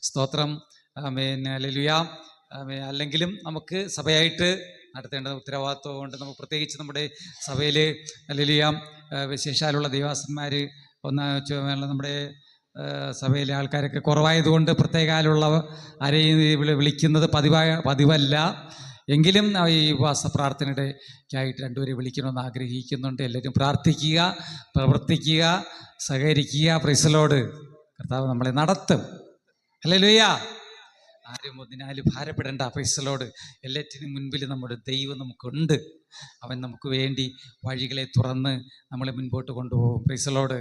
സ്തോത്രം. ആമേൻ. ഹല്ലേലൂയ. ആമേൻ. അല്ലെങ്കിലും നമുക്ക് സഭയായിട്ട് നടത്തേണ്ട ഉത്തരവാദിത്വം കൊണ്ട് നമുക്ക് പ്രത്യേകിച്ച് നമ്മുടെ സഭയിൽ ഹല്ലേലൂയ വിശേഷാലുള്ള ദൈവാസന്മാർ നമ്മുടെ സഭയിലെ ആൾക്കാരൊക്കെ കുറവായതുകൊണ്ട് പ്രത്യേകാലുള്ള ആരെയും വിളിക്കുന്നത് പതിവല്ല. എങ്കിലും ഈ ഉപവാസ പ്രാർത്ഥനയുടെക്കായിട്ട് രണ്ടുപേരെ വിളിക്കണമെന്ന് ആഗ്രഹിക്കുന്നുണ്ട്. എല്ലാവരും പ്രാർത്ഥിക്കുക, പ്രവർത്തിക്കുക, സഹകരിക്കുക. Price the Lord. കർത്താവ് നമ്മളെ നടത്തും. ഹല്ലേലൂയ. ആരും ഒന്നിനാലും ഭാരപ്പെടേണ്ട. Praise the Lord. എല്ലാറ്റിനും മുൻപിൽ നമ്മുടെ ദൈവം നമുക്കുണ്ട്. അവൻ നമുക്ക് വേണ്ടി വഴികളെ തുറന്ന് നമ്മളെ മുൻപോട്ട് കൊണ്ടുപോകും. Praise the Lord.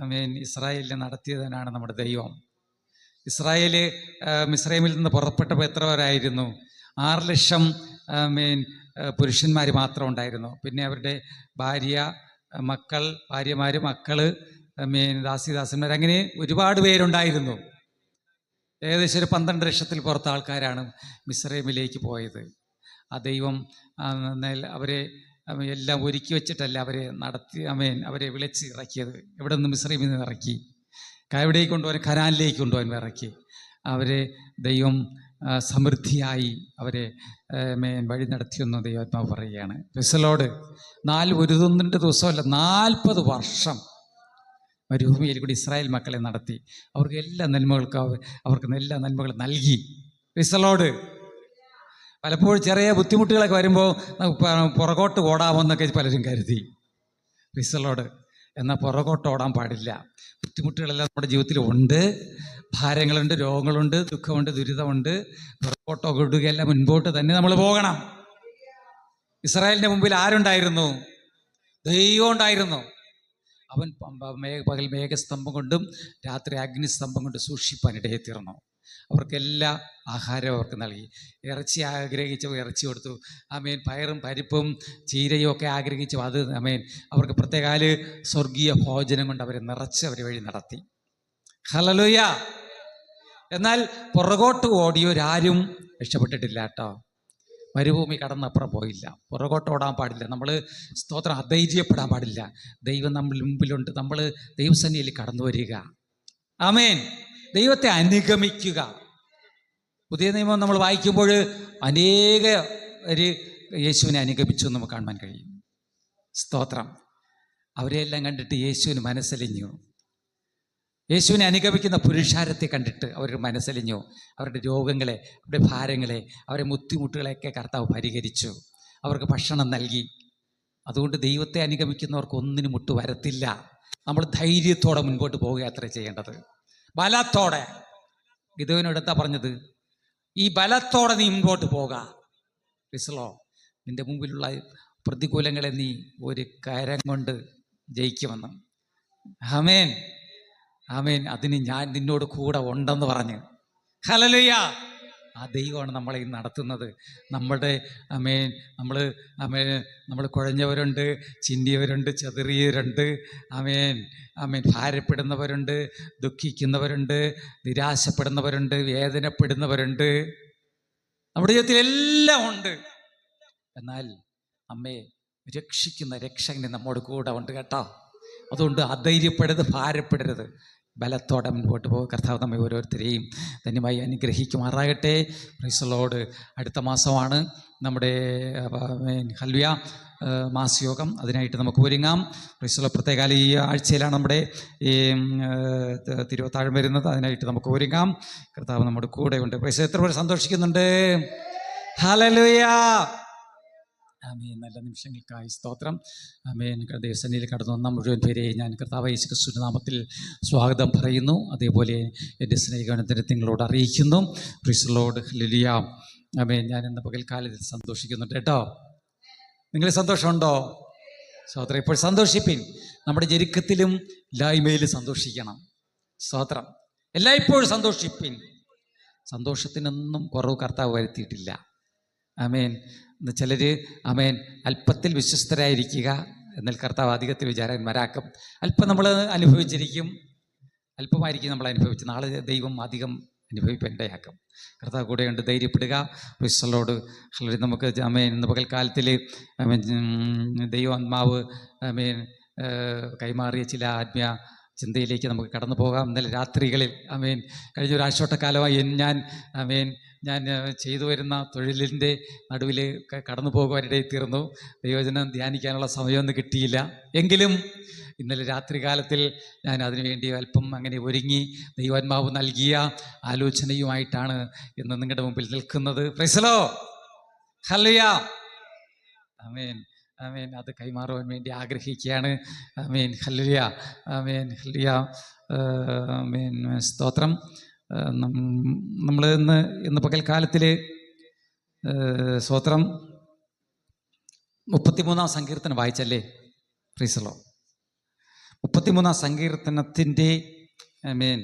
ആമേൻ. ഇസ്രായേലിനെ നടത്തിയവനാണ് നമ്മുടെ ദൈവം. ഇസ്രായേൽ മിസ്രൈമിൽ നിന്ന് പുറപ്പെട്ടപ്പോൾ എത്ര പേരായിരുന്നു? 6 ലക്ഷം പുരുഷന്മാർ മാത്രം ഉണ്ടായിരുന്നു. പിന്നെ അവരുടെ ഭാര്യമാർ, മക്കള്, ദാസിദാസന്മാർ, അങ്ങനെ ഒരുപാട് പേരുണ്ടായിരുന്നു. ഏകദേശം ഒരു 12 ലക്ഷത്തിൽ പുറത്ത് ആൾക്കാരാണ് മിസ്രൈമിലേക്ക് പോയത്. ആ ദൈവം അവരെ എല്ലാം ഒരുക്കി വെച്ചിട്ടല്ല അവരെ നടത്തി. അവരെ വിളിച്ച് ഇറക്കിയത്. എവിടെ നിന്ന്? മിസ്രൈമിൽ നിന്ന് ഇറക്കി. എവിടേക്ക് കൊണ്ടുപോകാൻ? കനാനിലേക്ക് കൊണ്ടുപോകാൻ ഇറക്കി. അവരെ ദൈവം സമൃദ്ധിയായി അവരെ വഴി നടത്തിയെന്ന് ദൈവാത്മാവ് പറയുകയാണ്. Price the Lord. 1 ദിവസമല്ല, 40 വർഷം മരുഭൂമിയിൽ കൂടി ഇസ്രായേൽ മക്കളെ നടത്തി. അവർക്ക് എല്ലാ നന്മകളും നൽകി. Price the Lord. പലപ്പോഴും ചെറിയ ബുദ്ധിമുട്ടുകളൊക്കെ വരുമ്പോൾ പുറകോട്ട് ഓടാമെന്നൊക്കെ പലരും കരുതി. Price the Lord. എന്നാൽ പുറകോട്ട് ഓടാൻ പാടില്ല. ബുദ്ധിമുട്ടുകളെല്ലാം നമ്മുടെ ജീവിതത്തിൽ ഉണ്ട്. ഭാരങ്ങളുണ്ട്, രോഗങ്ങളുണ്ട്, ദുഃഖമുണ്ട്, ദുരിതമുണ്ട്. പുറകോട്ടോ കൊടുക്കുകയല്ല, മുൻപോട്ട് തന്നെ നമ്മൾ പോകണം. ഇസ്രായേലിന്റെ മുമ്പിൽ ആരുണ്ടായിരുന്നു? ദൈവം ഉണ്ടായിരുന്നു. അവൻ പകൽ മേഘസ്തംഭം കൊണ്ടും രാത്രി അഗ്നിസ്തംഭം കൊണ്ട് സൂക്ഷിപ്പാൻ ഇടയെ തീർന്നു. അവർക്കെല്ലാ ആഹാരവും അവർക്ക് നൽകി. ഇറച്ചി ആഗ്രഹിച്ചവർ ഇറച്ചി കൊടുത്തു. പയറും പരിപ്പും ചീരയും ഒക്കെ ആഗ്രഹിച്ചു. അത് അവർക്ക് പ്രത്യേകാല സ്വർഗീയ ഭോജനം കൊണ്ട് അവരെ നിറച്ച് അവരെ വഴി നടത്തി. ഹല്ലേലൂയ. എന്നാൽ പുറകോട്ട് ഓടിയവരാരും രക്ഷപ്പെട്ടിട്ടില്ല കേട്ടോ. മരുഭൂമി കടന്നപ്പുറം പോയില്ല. പുറകോട്ട് ഓടാൻ പാടില്ല. നമ്മൾ സ്തോത്രം അധൈര്യപ്പെടാൻ പാടില്ല. ദൈവം നമ്മൾ മുമ്പിലുണ്ട്. നമ്മൾ ദൈവസന്നിധിയിൽ കടന്നു വരിക. ആമേൻ. ദൈവത്തെ അനുഗമിക്കുക. പുതിയ നിയമം നമ്മൾ വായിക്കുമ്പോൾ അനേകര് യേശുവിനെ അനുഗമിച്ചു നമുക്ക് കാണാൻ കഴിയും. സ്തോത്രം. അവരെയെല്ലാം കണ്ടിട്ട് യേശുവിന് മനസ്സലിഞ്ഞു. യേശുവിനെ അനുഗമിക്കുന്ന പുരുഷാരത്തെ കണ്ടിട്ട് അവർ മനസ്സലിഞ്ഞു. അവരുടെ രോഗങ്ങളെ, അവരുടെ ഭാരങ്ങളെ, അവരുടെ ബുദ്ധിമുട്ടുകളെയൊക്കെ കർത്താവ് പരിഹരിച്ചു. അവർക്ക് ഭക്ഷണം നൽകി. അതുകൊണ്ട് ദൈവത്തെ അനുഗമിക്കുന്നവർക്ക് ഒന്നിനും മുട്ട് വരത്തില്ല. നമ്മൾ ധൈര്യത്തോടെ മുൻപോട്ട് പോവുക അത്ര ചെയ്യേണ്ടത്. ബലത്തോടെ. ഗിദെയോനോട് എന്താ പറഞ്ഞത്? ഈ ബലത്തോടെ നീ മുൻപോട്ട് പോക. ക്രിസ്ലോ, നിന്റെ മുമ്പിലുള്ള പ്രതികൂലങ്ങളെ നീ ഒരു കരം കൊണ്ട് ജയിക്കുമെന്ന്. ആമേൻ, ആമേൻ. അതിന് ഞാൻ നിന്നോട് കൂടെ ഉണ്ടെന്ന് പറഞ്ഞ്. ഹല്ലേലൂയ. ആ ദൈവമാണ് നമ്മളെ നടത്തുന്നത്. നമ്മുടെ നമ്മൾ കുഴഞ്ഞവരുണ്ട്, ചിന്തിയവരുണ്ട്, ചെതറിയവരുണ്ട്. ഭാരപ്പെടുന്നവരുണ്ട്, ദുഃഖിക്കുന്നവരുണ്ട്, നിരാശപ്പെടുന്നവരുണ്ട്, വേദനപ്പെടുന്നവരുണ്ട്. നമ്മുടെ ജീവിതത്തിൽ എല്ലാം ഉണ്ട്. എന്നാൽ നമ്മെ രക്ഷിക്കുന്ന രക്ഷകൻ നമ്മോട് കൂടെ ഉണ്ട് കേട്ടോ. അതുകൊണ്ട് അധൈര്യപ്പെടരുത്, ഭാരപ്പെടരുത്. ബലത്തോടെ മുൻപോട്ട് പോകും. കർത്താവ് നമ്മെ ഓരോരുത്തരെയും ധന്യമായി അനുഗ്രഹിക്കുമാറാകട്ടെ. Praise the Lord. അടുത്ത മാസമാണ് നമ്മുടെ ഹല്ലേലൂയ മാസയോഗം. അതിനായിട്ട് നമുക്ക് ഒരുങ്ങാം. Praise the Lord. പ്രത്യേകാല ഈ ആഴ്ചയിലാണ് നമ്മുടെ ഈ തിരുവത്താഴം വരുന്നത്. അതിനായിട്ട് നമുക്ക് ഒരുങ്ങാം. കർത്താവ് നമ്മുടെ കൂടെ ഉണ്ട്. പ്രൈസ്. എത്ര പേർ സന്തോഷിക്കുന്നുണ്ട്? ഹല്ലേലൂയ. ആമേൻ. നല്ല നിമിഷങ്ങൾക്കായി സ്തോത്രം. ആമേൻ. ദൈവസന്നിധിയിൽ കടന്നു വന്ന മുഴുവൻ പേരെ ഞാൻ കർത്താവ് യേശു ക്രിസ്തുവിന്റെ നാമത്തിൽ സ്വാഗതം പറയുന്നു. അതേപോലെ എൻ്റെ സ്നേഹഗണത്തിന് നിങ്ങളോട് അറിയിക്കുന്നു. Price the Lord. ഹല്ലേലൂയ. ആമേൻ. ഞാൻ ഇന്ന് പകൽക്കാലത്തിൽ സന്തോഷിക്കുന്നുണ്ട് കേട്ടോ. നിങ്ങൾ സന്തോഷമുണ്ടോ? സ്തോത്രം. ഇപ്പോൾ സന്തോഷിപ്പിൻ. നമ്മുടെ ഞെരുക്കത്തിലും ഇല്ലായ്മയിലും സന്തോഷിക്കണം. സ്തോത്രം. എല്ലായ്പ്പോഴും സന്തോഷിപ്പിൻ. സന്തോഷത്തിനൊന്നും കുറവ് കർത്താവ് വരുത്തിയിട്ടില്ല. ആമേൻ. ചിലർ അല്പത്തിൽ വിശ്വസ്തരായിരിക്കുക, എന്നാൽ കർത്താവ് അധികത്തിൽ വിചാരന്മാരാക്കും. അല്പം നമ്മൾ അനുഭവിച്ചിരിക്കും, അല്പമായിരിക്കും നമ്മൾ അനുഭവിച്ച്, നാളെ ദൈവം അധികം അനുഭവിപ്പിടയാക്കും. കർത്താവ് കൂടെ ഉണ്ട്. ധൈര്യപ്പെടുക. Praise the Lord. നമുക്ക് ഇന്ന് പകൽക്കാലത്തിൽ ദൈവാത്മാവ് കൈമാറിയ ചില ആത്മീയ ചിന്തയിലേക്ക് നമുക്ക് കടന്നു പോകാം. ഇന്നലെ രാത്രികളിൽ ആമേൻ കഴിഞ്ഞ ഒരു ആഴ്ചവട്ടക്കാലമായി ഞാൻ ചെയ്തു വരുന്ന തൊഴിലിൻ്റെ നടുവിൽ കടന്നു പോകുവാനിടയിൽ തീർന്നു. ദൈവവചനം ധ്യാനിക്കാനുള്ള സമയമൊന്നും കിട്ടിയില്ല. എങ്കിലും ഇന്നലെ രാത്രികാലത്തിൽ ഞാൻ അതിനുവേണ്ടി അല്പം അങ്ങനെ ഒരുങ്ങി ദൈവാത്മാവ് നൽകിയ ആലോചനയുമായിട്ടാണ് ഇന്ന് നിങ്ങളുടെ മുമ്പിൽ നിൽക്കുന്നത്. Price the Lord. ഹല്ലേലൂയ. ആമേൻ ആമേൻ. അത് കൈമാറുവാൻ വേണ്ടി ആഗ്രഹിക്കുകയാണ്. Amen hallelujah. Amen hallelujah. ആമേൻ സ്തോത്രം. നമ്മൾ ഇന്ന് പകൽക്കാലത്തിൽ സ്തോത്രം 33-ാം സങ്കീർത്തനം വായിച്ചല്ലേ? Praise the Lord. 33-ാം സങ്കീർത്തനത്തിൻ്റെ ആമേൻ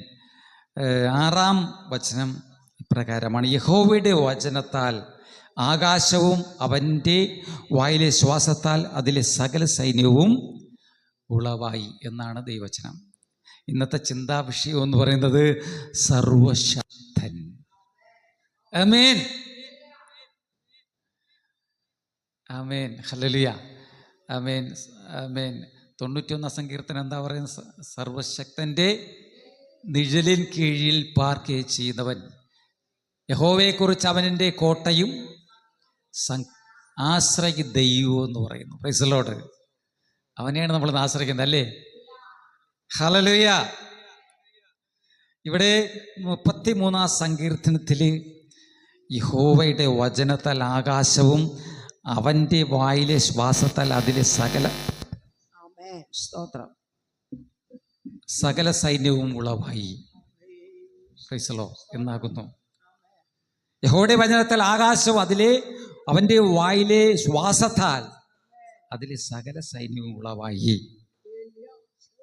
6-ാം വചനം ഇപ്രകാരമാണ്: യഹോവയുടെ വചനത്താൽ ആകാശവും അവൻ്റെ വായിലെ ശ്വാസത്താൽ അതിലെ സകല സൈന്യവും ഉളവായി എന്നാണ് ദൈവവചനം. ഇന്നത്തെ ചിന്താ വിഷയം എന്ന് പറയുന്നത് സർവശക്തൻ. ആമേൻ ആമേൻ ഹല്ലേലൂയ. ആമേൻ ആമേൻ. 91-ാം സങ്കീർത്തനം എന്താ പറയുന്നത്? സർവശക്തൻ്റെ നിഴലിൻ കീഴിൽ പാർക്കുകയും ചെയ്യുന്നവൻ, യഹോവയെക്കുറിച്ച് അവൻ്റെ കോട്ടയും ആശ്രയ ദൈവം എന്ന് പറയുന്നു. Price the Lord. അവനെയാണ് നമ്മൾ ആശ്രയിക്കുന്നത് അല്ലേ? ഹല്ലേലൂയ. ഇവിടെ 33-ാം സങ്കീർത്തനത്തിൽ യഹോവയുടെ വചനത്താൽ ആകാശവും അവൻ്റെ വായിലെ ശ്വാസത്താൽ അതിലെ സകല സൈന്യവും ഉളവായി. പ്രൈസ് ദി ലോർഡ് എന്നാകുന്നു. യഹോവയുടെ വചനത്താൽ ആകാശവും അവൻ്റെ വായിലെ ശ്വാസത്താൽ അതിലെ സകല സൈന്യവും ഉളവായി.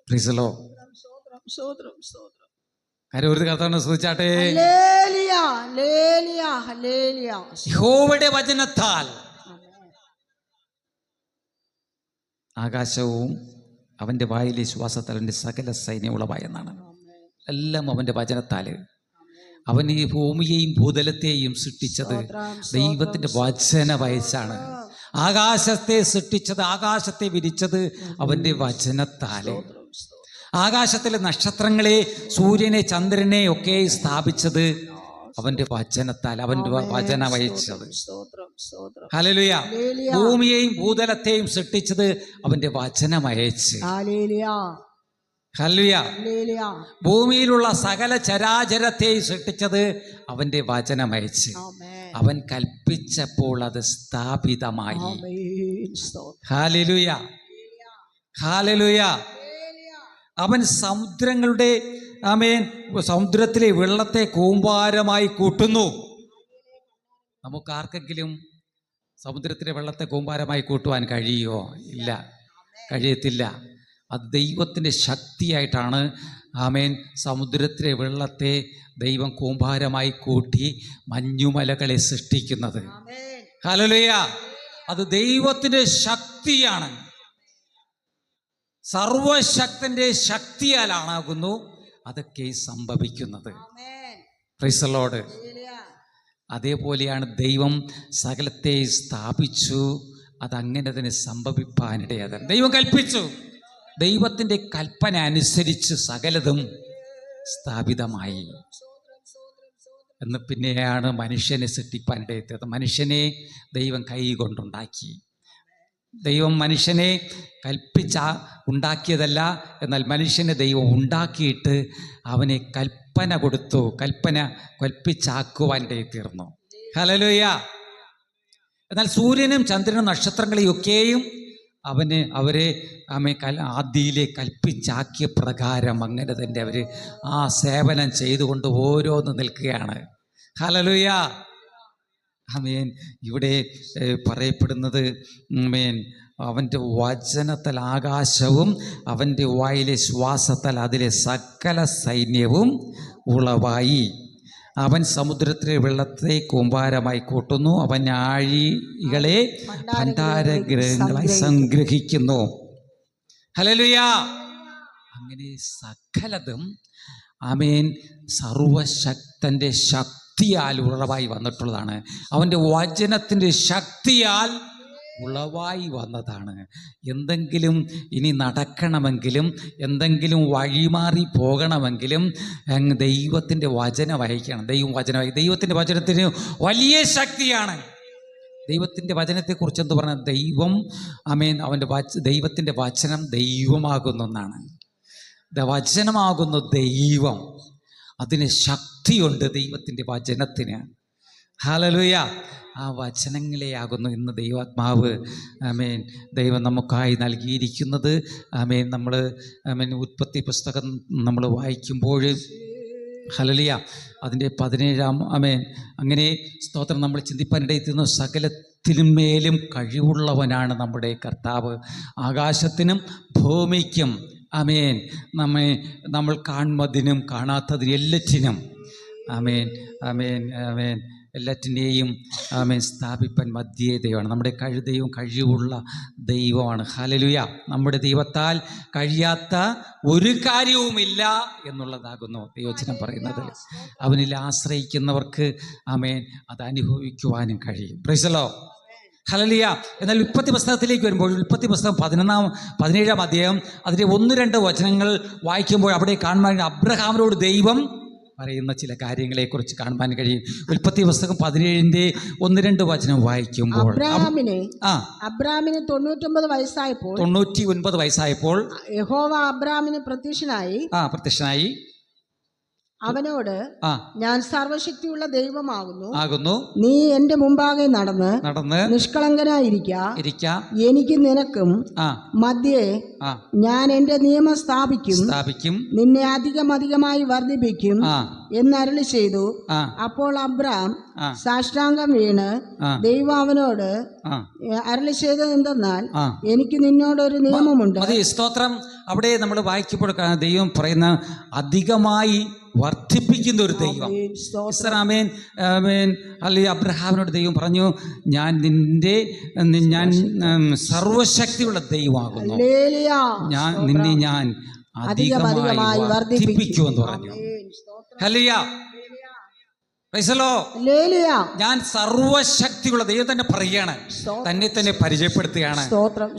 Praise the Lord. കരൂർത്തി കർത്താവിനെ സ്തുതിച്ചാട്ടെ. യഹോവയുടെ വചനത്താൽ ആകാശവും അവൻ്റെ വായിലെ ശ്വാസത്താൽ അവൻ്റെ സകല സൈന്യം ഉളവായി എന്നാണ്. എല്ലാം അവൻ്റെ വചനത്താൽ. അവൻ ഈ ഭൂമിയെയും ഭൂതലത്തെയും സൃഷ്ടിച്ചത് ദൈവത്തിൻ്റെ വചന വയസ്സാണ്. ആകാശത്തെ സൃഷ്ടിച്ചത്, ആകാശത്തെ വിരിച്ചത് അവൻ്റെ വചനത്താല്. ആകാശത്തിലെ നക്ഷത്രങ്ങളെ, സൂര്യനെ, ചന്ദ്രനെ ഒക്കെ സ്ഥാപിച്ചത് അവൻ്റെ വചനത്താൽ, അവൻ്റെ വചന വഹിച്ചത്. ഹല്ലേലൂയ. ഭൂമിയെയും ഭൂതലത്തെയും സൃഷ്ടിച്ചത് അവൻ്റെ വചനമയച്ച്. ഹല്ലേലൂയ. ഭൂമിയിലുള്ള സകല ചരാചരത്തെയും സൃഷ്ടിച്ചത് അവൻ്റെ വചനമയച്ച്. അവൻ കൽപ്പിച്ചപ്പോൾ അത് സ്ഥാപിതമായി. ഹല്ലേലൂയ. ഹല്ലേലൂയ. അവൻ സമുദ്രങ്ങളുടെ സമുദ്രത്തിലെ വെള്ളത്തെ കൂമ്പാരമായി കൂട്ടുന്നു. നമുക്കാർക്കെങ്കിലും സമുദ്രത്തിലെ വെള്ളത്തെ കൂമ്പാരമായി കൂട്ടുവാൻ കഴിയുമോ? ഇല്ല, കഴിയത്തില്ല. അത് ദൈവത്തിൻ്റെ ശക്തിയായിട്ടാണ് ആമേൻ സമുദ്രത്തിലെ വെള്ളത്തെ ദൈവം കൂമ്പാരമായി കൂട്ടി മഞ്ഞുമലകളെ സൃഷ്ടിക്കുന്നത്. ഹല്ലേലൂയ. അത് ദൈവത്തിൻ്റെ ശക്തിയാണ്. സർവശക്തന്റെ ശക്തിയാലാണാകുന്നു അതൊക്കെ സംഭവിക്കുന്നത്. Price the Lord. അതേപോലെയാണ് ദൈവം സകലത്തെ സ്ഥാപിച്ചു. അതങ്ങനെ തന്നെ സംഭവിപ്പാനിടയാതെ ദൈവം കൽപ്പിച്ചു. ദൈവത്തിൻ്റെ കൽപ്പന അനുസരിച്ച് സകലതും സ്ഥാപിതമായി. എന്ന് പിന്നെയാണ് മനുഷ്യനെ സൃഷ്ടിപ്പാനിടയെത്തിയത്. മനുഷ്യനെ ദൈവം കൈ കൊണ്ടുണ്ടാക്കി. ദൈവം മനുഷ്യനെ ഉണ്ടാക്കിയതല്ല, എന്നാൽ മനുഷ്യനെ ദൈവം ഉണ്ടാക്കിയിട്ട് അവനെ കൽപ്പന കൊടുത്തു. കൽപ്പിച്ചാക്കുവാനിടയിൽ തീർന്നു. ഹല്ലേലൂയ. എന്നാൽ സൂര്യനും ചന്ദ്രനും നക്ഷത്രങ്ങളെയൊക്കെയും അവരെ ആദിയിലെ കൽപ്പിച്ചാക്കിയ പ്രകാരം അങ്ങനെ തന്നെ അവർ ആ സേവനം ചെയ്തുകൊണ്ട് ഓരോന്ന് നിൽക്കുകയാണ്. ഹല്ലേലൂയ. ആമേൻ. ഇവിടെ പറയപ്പെടുന്നത് അവൻ്റെ വചനത്താൽ ആകാശവും അവൻ്റെ വായിലെ ശ്വാസത്താൽ അതിലെ സകല സൈന്യവും ഉളവായി. അവൻ സമുദ്രത്തിലെ വെള്ളത്തെ കൂമ്പാരമായി കൂട്ടുന്നു. അവൻ ആഴികളെ ഭണ്ഡാരഗ്രഹങ്ങളായി സംഗ്രഹിക്കുന്നു. ഹല്ലേലൂയ. അങ്ങനെ സകലതും ആമേൻ സർവശക്തന്റെ ശക്തിയാൽ ഉളവായി വന്നിട്ടുള്ളതാണ്. അവൻ്റെ വചനത്തിൻ്റെ ശക്തിയാൽ ഉളവായി വന്നതാണ്. എന്തെങ്കിലും ഇനി നടക്കണമെങ്കിലും, എന്തെങ്കിലും വഴിമാറി പോകണമെങ്കിലും ദൈവത്തിൻ്റെ വചനം വഹിക്കണം. ദൈവത്തിൻ്റെ വചനത്തിന് വലിയ ശക്തിയാണ്. ദൈവത്തിൻ്റെ വചനത്തെക്കുറിച്ച് എന്ത് പറഞ്ഞാൽ ദൈവം ദൈവത്തിൻ്റെ വചനം ദൈവമാകുന്ന ഒന്നാണ്. വചനമാകുന്ന ദൈവം, അതിന് ശക്തിയുണ്ട് ദൈവത്തിൻ്റെ വചനത്തിന്. ഹല്ലേലൂയ. ആ വചനങ്ങളെയാകുന്നു ഇന്ന് ദൈവാത്മാവ് ദൈവം നമുക്കായി നൽകിയിരിക്കുന്നത്. നമ്മൾ ഉൽപ്പത്തി പുസ്തകം നമ്മൾ വായിക്കുമ്പോൾ ഹല്ലേലൂയ അതിൻ്റെ 17-ാം അങ്ങനെ സ്തോത്രം നമ്മൾ ചിന്തിപ്പാനിടയെത്തുന്നു. സകലത്തിന്മേലും കഴിവുള്ളവനാണ് നമ്മുടെ കർത്താവ്. ആകാശത്തിനും ഭൂമിക്കും നമ്മൾ കാണുന്നതിനും കാണാത്തതിനും എല്ലാറ്റിനും എല്ലാറ്റിൻ്റെയും സ്ഥാപിപ്പാൻ മധ്യേ ദൈവമാണ്. നമ്മുടെ ദൈവം കഴിവുള്ള ദൈവമാണ്. ഹല്ലേലൂയ. നമ്മുടെ ദൈവത്താൽ കഴിയാത്ത ഒരു കാര്യവുമില്ല എന്നുള്ളതാകുന്നു ദൈവവചനം പറയുന്നത്. അവനിൽ ആശ്രയിക്കുന്നവർക്ക് അത് അനുഭവിക്കുവാനും കഴിയും. Price the Lord. ഹല്ലേലൂയ. എന്നാൽ ഉൽപ്പത്തി പുസ്തകത്തിലേക്ക് വരുമ്പോൾ, ഉൽപ്പത്തി പുസ്തകം 17-ാം അധ്യായം അതിൻ്റെ 1-2 വചനങ്ങൾ വായിക്കുമ്പോൾ അവിടെ കാണുവാൻ അബ്രഹാമിനോട് ദൈവം പറയുന്ന ചില കാര്യങ്ങളെക്കുറിച്ച് കാണുവാൻ കഴിയും. ഉൽപ്പത്തി പുസ്തകം 17-ന്റെ 1-2 വചനം വായിക്കുമ്പോൾ അബ്രാമിന് 99 വയസ്സായപ്പോൾ യഹോവ അബ്രാമിന് പ്രത്യക്ഷനായി അവനോട്, ഞാൻ സർവശക്തിയുള്ള ദൈവമാകുന്നു, നീ എന്റെ മുമ്പാകെ നടന്ന് നിഷ്കളങ്കനായിരിക്ക, എനിക്ക് നിനക്കും മധ്യേ ഞാൻ എന്റെ നിയമം സ്ഥാപിക്കും, നിന്നെ അധികമായി വർദ്ധിപ്പിക്കും എന്നരുളി ചെയ്തു. അപ്പോൾ അബ്രാം സാഷ്ടാംഗം വീണ് ദൈവം അവനോട് അരുളി ചെയ്തത് എന്തെന്നാൽ, എനിക്ക് നിന്നോടൊരു നിയമമുണ്ട്. സ്തോത്രം. അവിടെ നമ്മൾ വായിക്കുമ്പോൾ ദൈവം പറയുന്ന അധികമായി വർദ്ധിപ്പിക്കുന്ന ഒരു ദൈവം. അല്ലെങ്കിൽ അബ്രഹാമിനോട് ദൈവം പറഞ്ഞു, ഞാൻ സർവശക്തിയുള്ള ദൈവമാകുന്നു, നിന്നെ ഞാൻ അധികമായി വർദ്ധിപ്പിക്കുമെന്ന് പറഞ്ഞു. ഹല്ലേലൂയ. Praise the Lord. ഞാൻ സർവശക്തിയുള്ള ദൈവം തന്നെ പറയുകയാണ്, തന്നെ പരിചയപ്പെടുത്തുകയാണ്.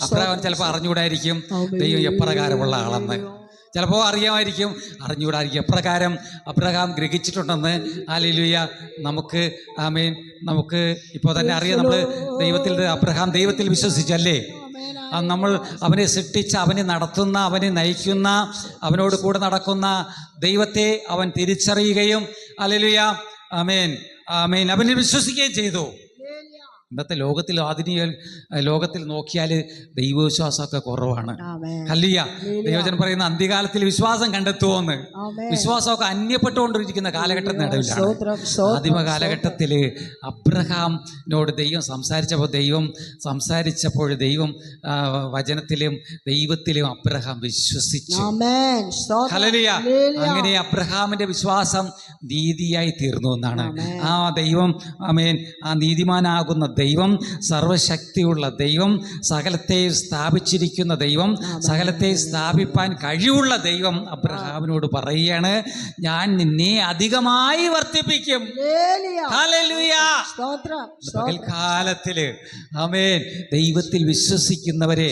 അബ്രഹാം ചിലപ്പോൾ അറിഞ്ഞുകൂടായിരിക്കും ദൈവം എപ്രകാരമുള്ള ആളെന്ന്, ചിലപ്പോൾ അറിയാമായിരിക്കും, അറിഞ്ഞുകൂടായിരിക്കും എപ്രകാരം അബ്രഹാം ഗ്രഹിച്ചിട്ടുണ്ടെന്ന്. ഹല്ലേലൂയ. നമുക്ക് ഇപ്പോൾ തന്നെ അറിയാം, നമ്മൾ അബ്രഹാം ദൈവത്തിൽ വിശ്വസിച്ചല്ലേ. നമ്മൾ അവനെ സൃഷ്ടിച്ച, അവനെ നടത്തുന്ന, അവനെ നയിക്കുന്ന, അവനോട് കൂടെ നടക്കുന്ന ദൈവത്തെ അവൻ തിരിച്ചറിയുകയും ഹല്ലേലൂയ അവനിൽ വിശ്വസിക്കുകയും ചെയ്തു. ഇന്നത്തെ ആധുനിക ലോകത്തിൽ നോക്കിയാൽ ദൈവവിശ്വാസമൊക്കെ കുറവാണ്. ഹല്ലേലൂയ. ദൈവവചനം പറയുന്ന അന്ത്യകാലത്തിൽ വിശ്വാസം കണ്ടെത്തുമോന്ന്. വിശ്വാസമൊക്കെ അന്യപ്പെട്ടുകൊണ്ടിരിക്കുന്ന കാലഘട്ടം നടുവിലാണ്. ആദിമ കാലഘട്ടത്തിൽ അബ്രഹാമിനോട് ദൈവം സംസാരിച്ചപ്പോൾ ദൈവം വചനത്തിലും ദൈവത്തിലും അബ്രഹാം വിശ്വസിച്ചു. ഹല്ലേലൂയ. അങ്ങനെ അബ്രഹാമിന്റെ വിശ്വാസം നീതിയായി തീർന്നു എന്നാണ്. ആ ദൈവം ആ നീതിമാനാകുന്ന ദൈവം, സർവശക്തിയുള്ള ദൈവം, സകലത്തെ സ്ഥാപിച്ചിരിക്കുന്ന ദൈവം, സകലത്തെ സ്ഥാപിപ്പാൻ കഴിവുള്ള ദൈവം അബ്രഹാമിനോട് പറയുകയാണ്, ഞാൻ നിന്നെ അധികമായി വർദ്ധിപ്പിക്കും. ഹല്ലേലൂയ. പകൽക്കാലത്തില് ദൈവത്തിൽ വിശ്വസിക്കുന്നവരെ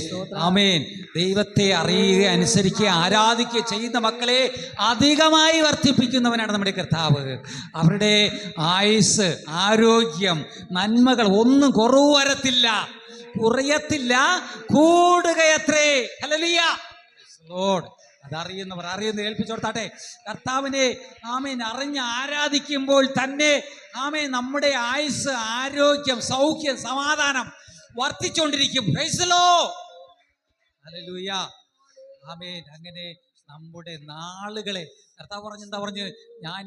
ദൈവത്തെ അറിയുക, അനുസരിക്കുക, ആരാധിക്കുക ചെയ്യുന്ന മക്കളെ അധികമായി വർദ്ധിപ്പിക്കുന്നവനാണ് നമ്മുടെ കർത്താവ്. അവരുടെ ആയുസ്, ആരോഗ്യം, നന്മകൾ ഒന്നും കുറവ് വരത്തില്ല, കുറയത്തില്ല, കൂടുകയത്രേ. ഹല്ലേലൂയ. അതറിയുന്നവർ ഏൽപ്പിച്ചു കൊടുത്താട്ടെ. കർത്താവിനെ അറിഞ്ഞ് ആരാധിക്കുമ്പോൾ തന്നെ നമ്മുടെ ആയുസ്, ആരോഗ്യം, സൗഖ്യം, സമാധാനം വർദ്ധിച്ചുകൊണ്ടിരിക്കും. Price the Lord. ഹല്ലേലൂയ. അങ്ങനെ നമ്മുടെ നാളുകളെ കർത്താവ് പറഞ്ഞു, ഞാൻ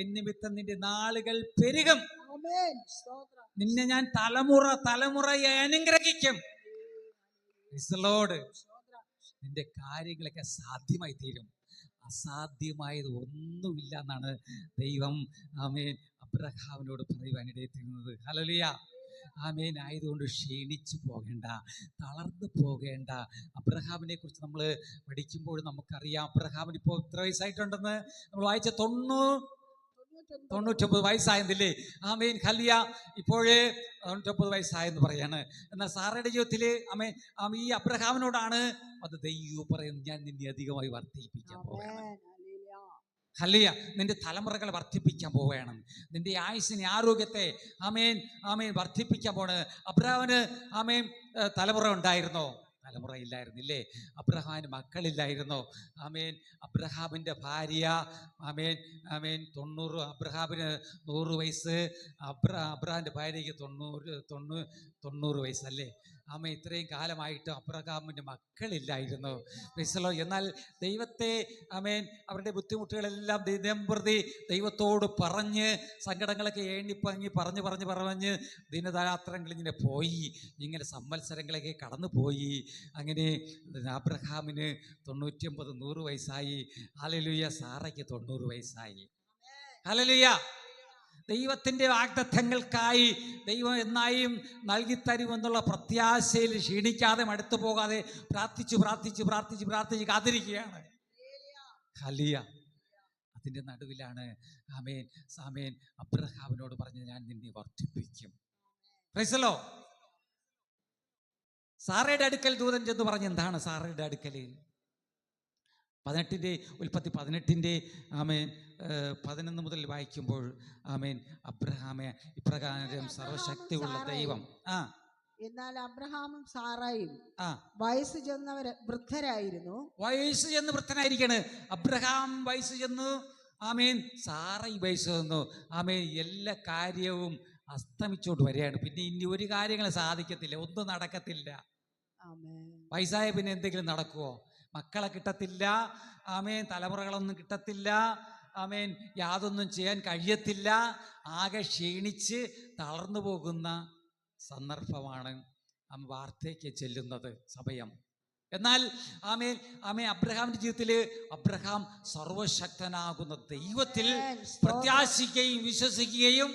എൻ നിമിത്തം നിന്റെ നാളുകൾ പെരുകും, നിന്നെ ഞാൻ തലമുറയെ അനുഗ്രഹിക്കും. നിന്റെ കാര്യങ്ങളൊക്കെ സാധ്യമായി തീരും. അസാധ്യമായത് ഒന്നുമില്ല എന്നാണ് ദൈവം അബ്രഹാമിനോട് പറയുവാനിടയെത്തുന്നത്. ഹല്ലേലൂയ. ആയതുകൊണ്ട് ക്ഷീണിച്ചു പോകേണ്ട, തളർന്നു പോകേണ്ട. അബ്രഹാമിനെ കുറിച്ച് നമ്മൾ പഠിക്കുമ്പോൾ നമുക്കറിയാം, അബ്രഹാമിന് ഇപ്പോൾ എത്ര വയസ്സായിട്ടുണ്ടെന്ന് നമ്മൾ വായിച്ച 99 99 വയസ്സായെന്നില്ലേ? ആമേൻ. ഹല്ലേലൂയ. ഇപ്പോഴേ 99 വയസ്സായെന്ന് പറയാണ്. എന്നാൽ സാറയുടെ ജീവിതത്തിൽ ഈ അബ്രഹാമിനോടാണ് അത് ദൈവം പറയുന്നത്, ഞാൻ നിന്നെ അധികമായി വർദ്ധിപ്പിക്കാൻ പോവുകയാണ്. ഹല്ലേലൂയ. നിന്റെ തലമുറകളെ വർദ്ധിപ്പിക്കാൻ പോവുകയാണ്. നിന്റെ ആയുസ്സിനെ, ആരോഗ്യത്തെ വർദ്ധിപ്പിക്കാൻ പോണ്. അബ്രഹാമിന് തലമുറ ഉണ്ടായിരുന്നോ? തലമുറ ഇല്ലായിരുന്നില്ലേ? അബ്രഹാമിന് മക്കളില്ലായിരുന്നോ? അബ്രഹാമിൻ്റെ ഭാര്യ 90, അബ്രഹാമിന് 100 വയസ്സ്, അബ്രഹാമിൻ്റെ ഭാര്യയ്ക്ക് 90 വയസ്സല്ലേ? ഇത്രയും കാലമായിട്ട് അബ്രഹാമിൻ്റെ മക്കളില്ലായിരുന്നു. എന്നാൽ ദൈവത്തെ അവരുടെ ബുദ്ധിമുട്ടുകളെല്ലാം ദിനംപ്രതി ദൈവത്തോട് പറഞ്ഞ്, സങ്കടങ്ങളൊക്കെ എണ്ണിപ്പങ്ങി പറഞ്ഞ് ദിനരാത്രങ്ങൾ ഇങ്ങനെ പോയി, ഇങ്ങനെ സംവത്സരങ്ങളൊക്കെ കടന്നു പോയി. അങ്ങനെ അബ്രഹാമിന് 99, 100 വയസ്സായി. ഹല്ലേലൂയ. സാറയ്ക്ക് 90 വയസ്സായി. ഹല്ലേലൂയ. ദൈവത്തിൻ്റെ വാഗ്ദത്തങ്ങൾക്കായി ദൈവം എന്നായും നൽകിത്തരുമെന്നുള്ള പ്രത്യാശയിൽ ക്ഷീണിക്കാതെ മടുത്തു പോകാതെ പ്രാർത്ഥിച്ച് കാത്തിരിക്കുകയാണ്. ഹല്ലേലൂയ. അതിൻ്റെ നടുവിലാണ് അബ്രഹാമിനോട് പറഞ്ഞ്, ഞാൻ നിന്നെ വർദ്ധിപ്പിക്കും. Praise the Lord. സാറയുടെ അടുക്കൽ ദൂതൻ ചെന്ന് പറഞ്ഞു. എന്താണ് സാറയുടെ അടുക്കൽ? 18 ഉൽപ്പത്തി 18 11 മുതൽ വായിക്കുമ്പോൾ അബ്രഹാമെ ഇപ്രകാരം സർവശക്തിയുള്ള ദൈവം. എന്നാൽ അബ്രഹാമും സാറായും വയസ്സ് ചെന്നവര് വൃദ്ധരായിരുന്നു. വയസ്സ് ചെന്ന് വൃദ്ധനായിരിക്കാണ്. അബ്രഹാം വയസ്സ് ചെന്നു. സാറായി വയസ്സ് ചെന്നു. എല്ലാ കാര്യവും അസ്തമിച്ചോണ്ട് വരികയാണ്. പിന്നെ ഇനി ഒരു കാര്യങ്ങൾ സാധിക്കത്തില്ല, ഒന്നും നടക്കത്തില്ല. വയസ്സായ പിന്നെ എന്തെങ്കിലും നടക്കുവോ? മക്കളെ കിട്ടത്തില്ല. തലമുറകളൊന്നും കിട്ടത്തില്ല. യാതൊന്നും ചെയ്യാൻ കഴിയത്തില്ല. ആകെ ക്ഷീണിച്ച് തളർന്നു പോകുന്ന സന്ദർഭമാണ് വാർത്തയ്ക്ക് ചെല്ലുന്നത് സമയം. എന്നാൽ അബ്രഹാമിന്റെ ജീവിതത്തിൽ അബ്രഹാം സർവശക്തനാകുന്ന ദൈവത്തിൽ പ്രത്യാശിക്കുകയും വിശ്വസിക്കുകയും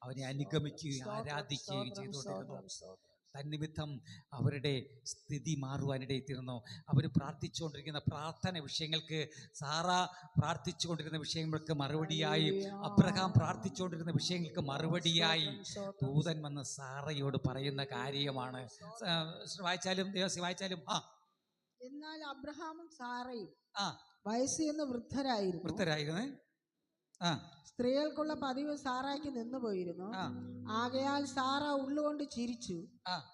അവനെ അനുഗമിക്കുകയും ആരാധിക്കുകയും ചെയ്തുകൊണ്ടിരുന്നു. തന്നിമിത്തം അവരുടെ സ്ഥിതി മാറുവാനിടയിത്തീർന്നു. അവർ പ്രാർത്ഥിച്ചുകൊണ്ടിരിക്കുന്ന പ്രാർത്ഥന വിഷയങ്ങൾക്ക്, സാറ പ്രാർത്ഥിച്ചുകൊണ്ടിരുന്ന വിഷയങ്ങൾക്ക് മറുപടിയായി, അബ്രഹാം പ്രാർത്ഥിച്ചുകൊണ്ടിരുന്ന വിഷയങ്ങൾക്ക് മറുപടിയായി ദൂതൻ വന്ന് സാറയോട് പറയുന്ന കാര്യമാണ്. വായിച്ചാലും എന്നാൽ അബ്രഹാമും സാറയും വയസ്സ് എന്ന് വൃദ്ധരായിരുന്നു. സ്ത്രീകൾക്കുള്ള പതിവ് സാറായ്ക്ക് നിന്നുപോയിരുന്നു. ആകയാൽ സാറ ഉള്ളുകൊണ്ട് ചിരിച്ചു,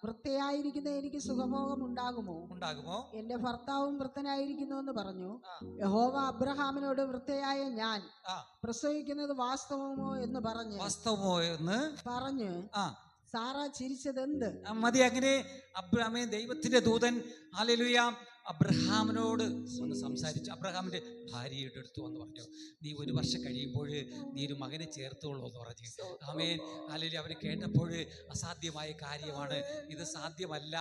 വൃദ്ധയായിരിക്കുന്ന എനിക്ക് സുഖഭോഗം ഉണ്ടാകുമോ? എന്റെ ഭർത്താവും വൃദ്ധനായിരിക്കുന്നു എന്ന് പറഞ്ഞു. യഹോവ അബ്രഹാമിനോട്, വൃദ്ധയായ ഞാൻ പ്രസവിക്കുന്നത് വാസ്തവമോ എന്ന് പറഞ്ഞു സാറ ചിരിച്ചതെന്ത് മതി. അങ്ങനെ ദൈവത്തിന്റെ ദൂതൻ ഹല്ലേലൂയ അബ്രഹാമിനോട് ഒന്ന് സംസാരിച്ചു. അബ്രഹാമിന്റെ ഭാര്യയുടെ അടുത്ത് വന്ന് പറഞ്ഞു, നീ 1 വർഷം കഴിയുമ്പോൾ നീ ഒരു മകനെ ചേർത്തോളൂ എന്ന് പറഞ്ഞു. ഹല്ലേലൂയ. അവർ കേട്ടപ്പോൾ അസാധ്യമായ കാര്യമാണ്, ഇത് സാധ്യമല്ല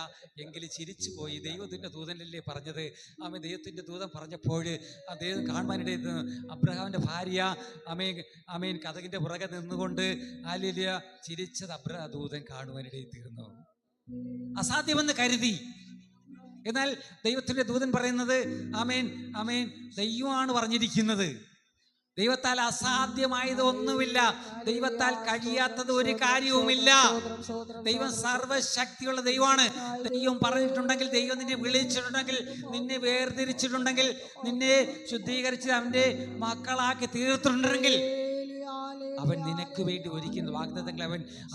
എങ്കിൽ ചിരിച്ചു പോയി. ദൈവത്തിന്റെ ദൂതനല്ലേ പറഞ്ഞത്. ദൈവത്തിന്റെ ദൂതൻ പറഞ്ഞപ്പോൾ ദൈവം കാണുവാനിടയിൽ അബ്രഹാമിന്റെ ഭാര്യ കതകിന്റെ പുറകെ നിന്നുകൊണ്ട് ഹല്ലേലൂയ ചിരിച്ചത് ദൂതൻ കാണുവാനിടയിൽ തീർന്നു. അസാധ്യമെന്ന് കരുതി. എന്നാൽ ദൈവത്തിന്റെ ദൂതൻ പറയുന്നത് ദൈവമാണ് പറഞ്ഞിരിക്കുന്നത്. ദൈവത്താൽ അസാധ്യമായത് ഒന്നുമില്ല, ദൈവത്താൽ കഴിയാത്തത് ഒരു കാര്യവുമില്ല. ദൈവം സർവശക്തിയുള്ള ദൈവമാണ്. ദൈവം പറഞ്ഞിട്ടുണ്ടെങ്കിൽ, ദൈവം നിന്നെ വിളിച്ചിട്ടുണ്ടെങ്കിൽ, നിന്നെ വേർതിരിച്ചിട്ടുണ്ടെങ്കിൽ, നിന്നെ ശുദ്ധീകരിച്ച് അവന്റെ മക്കളാക്കി തീർത്തിട്ടുണ്ടെങ്കിൽ അവൻ നിനക്ക് വേണ്ടി ഒരുക്കുന്ന വാഗ്ദത്തങ്ങൾ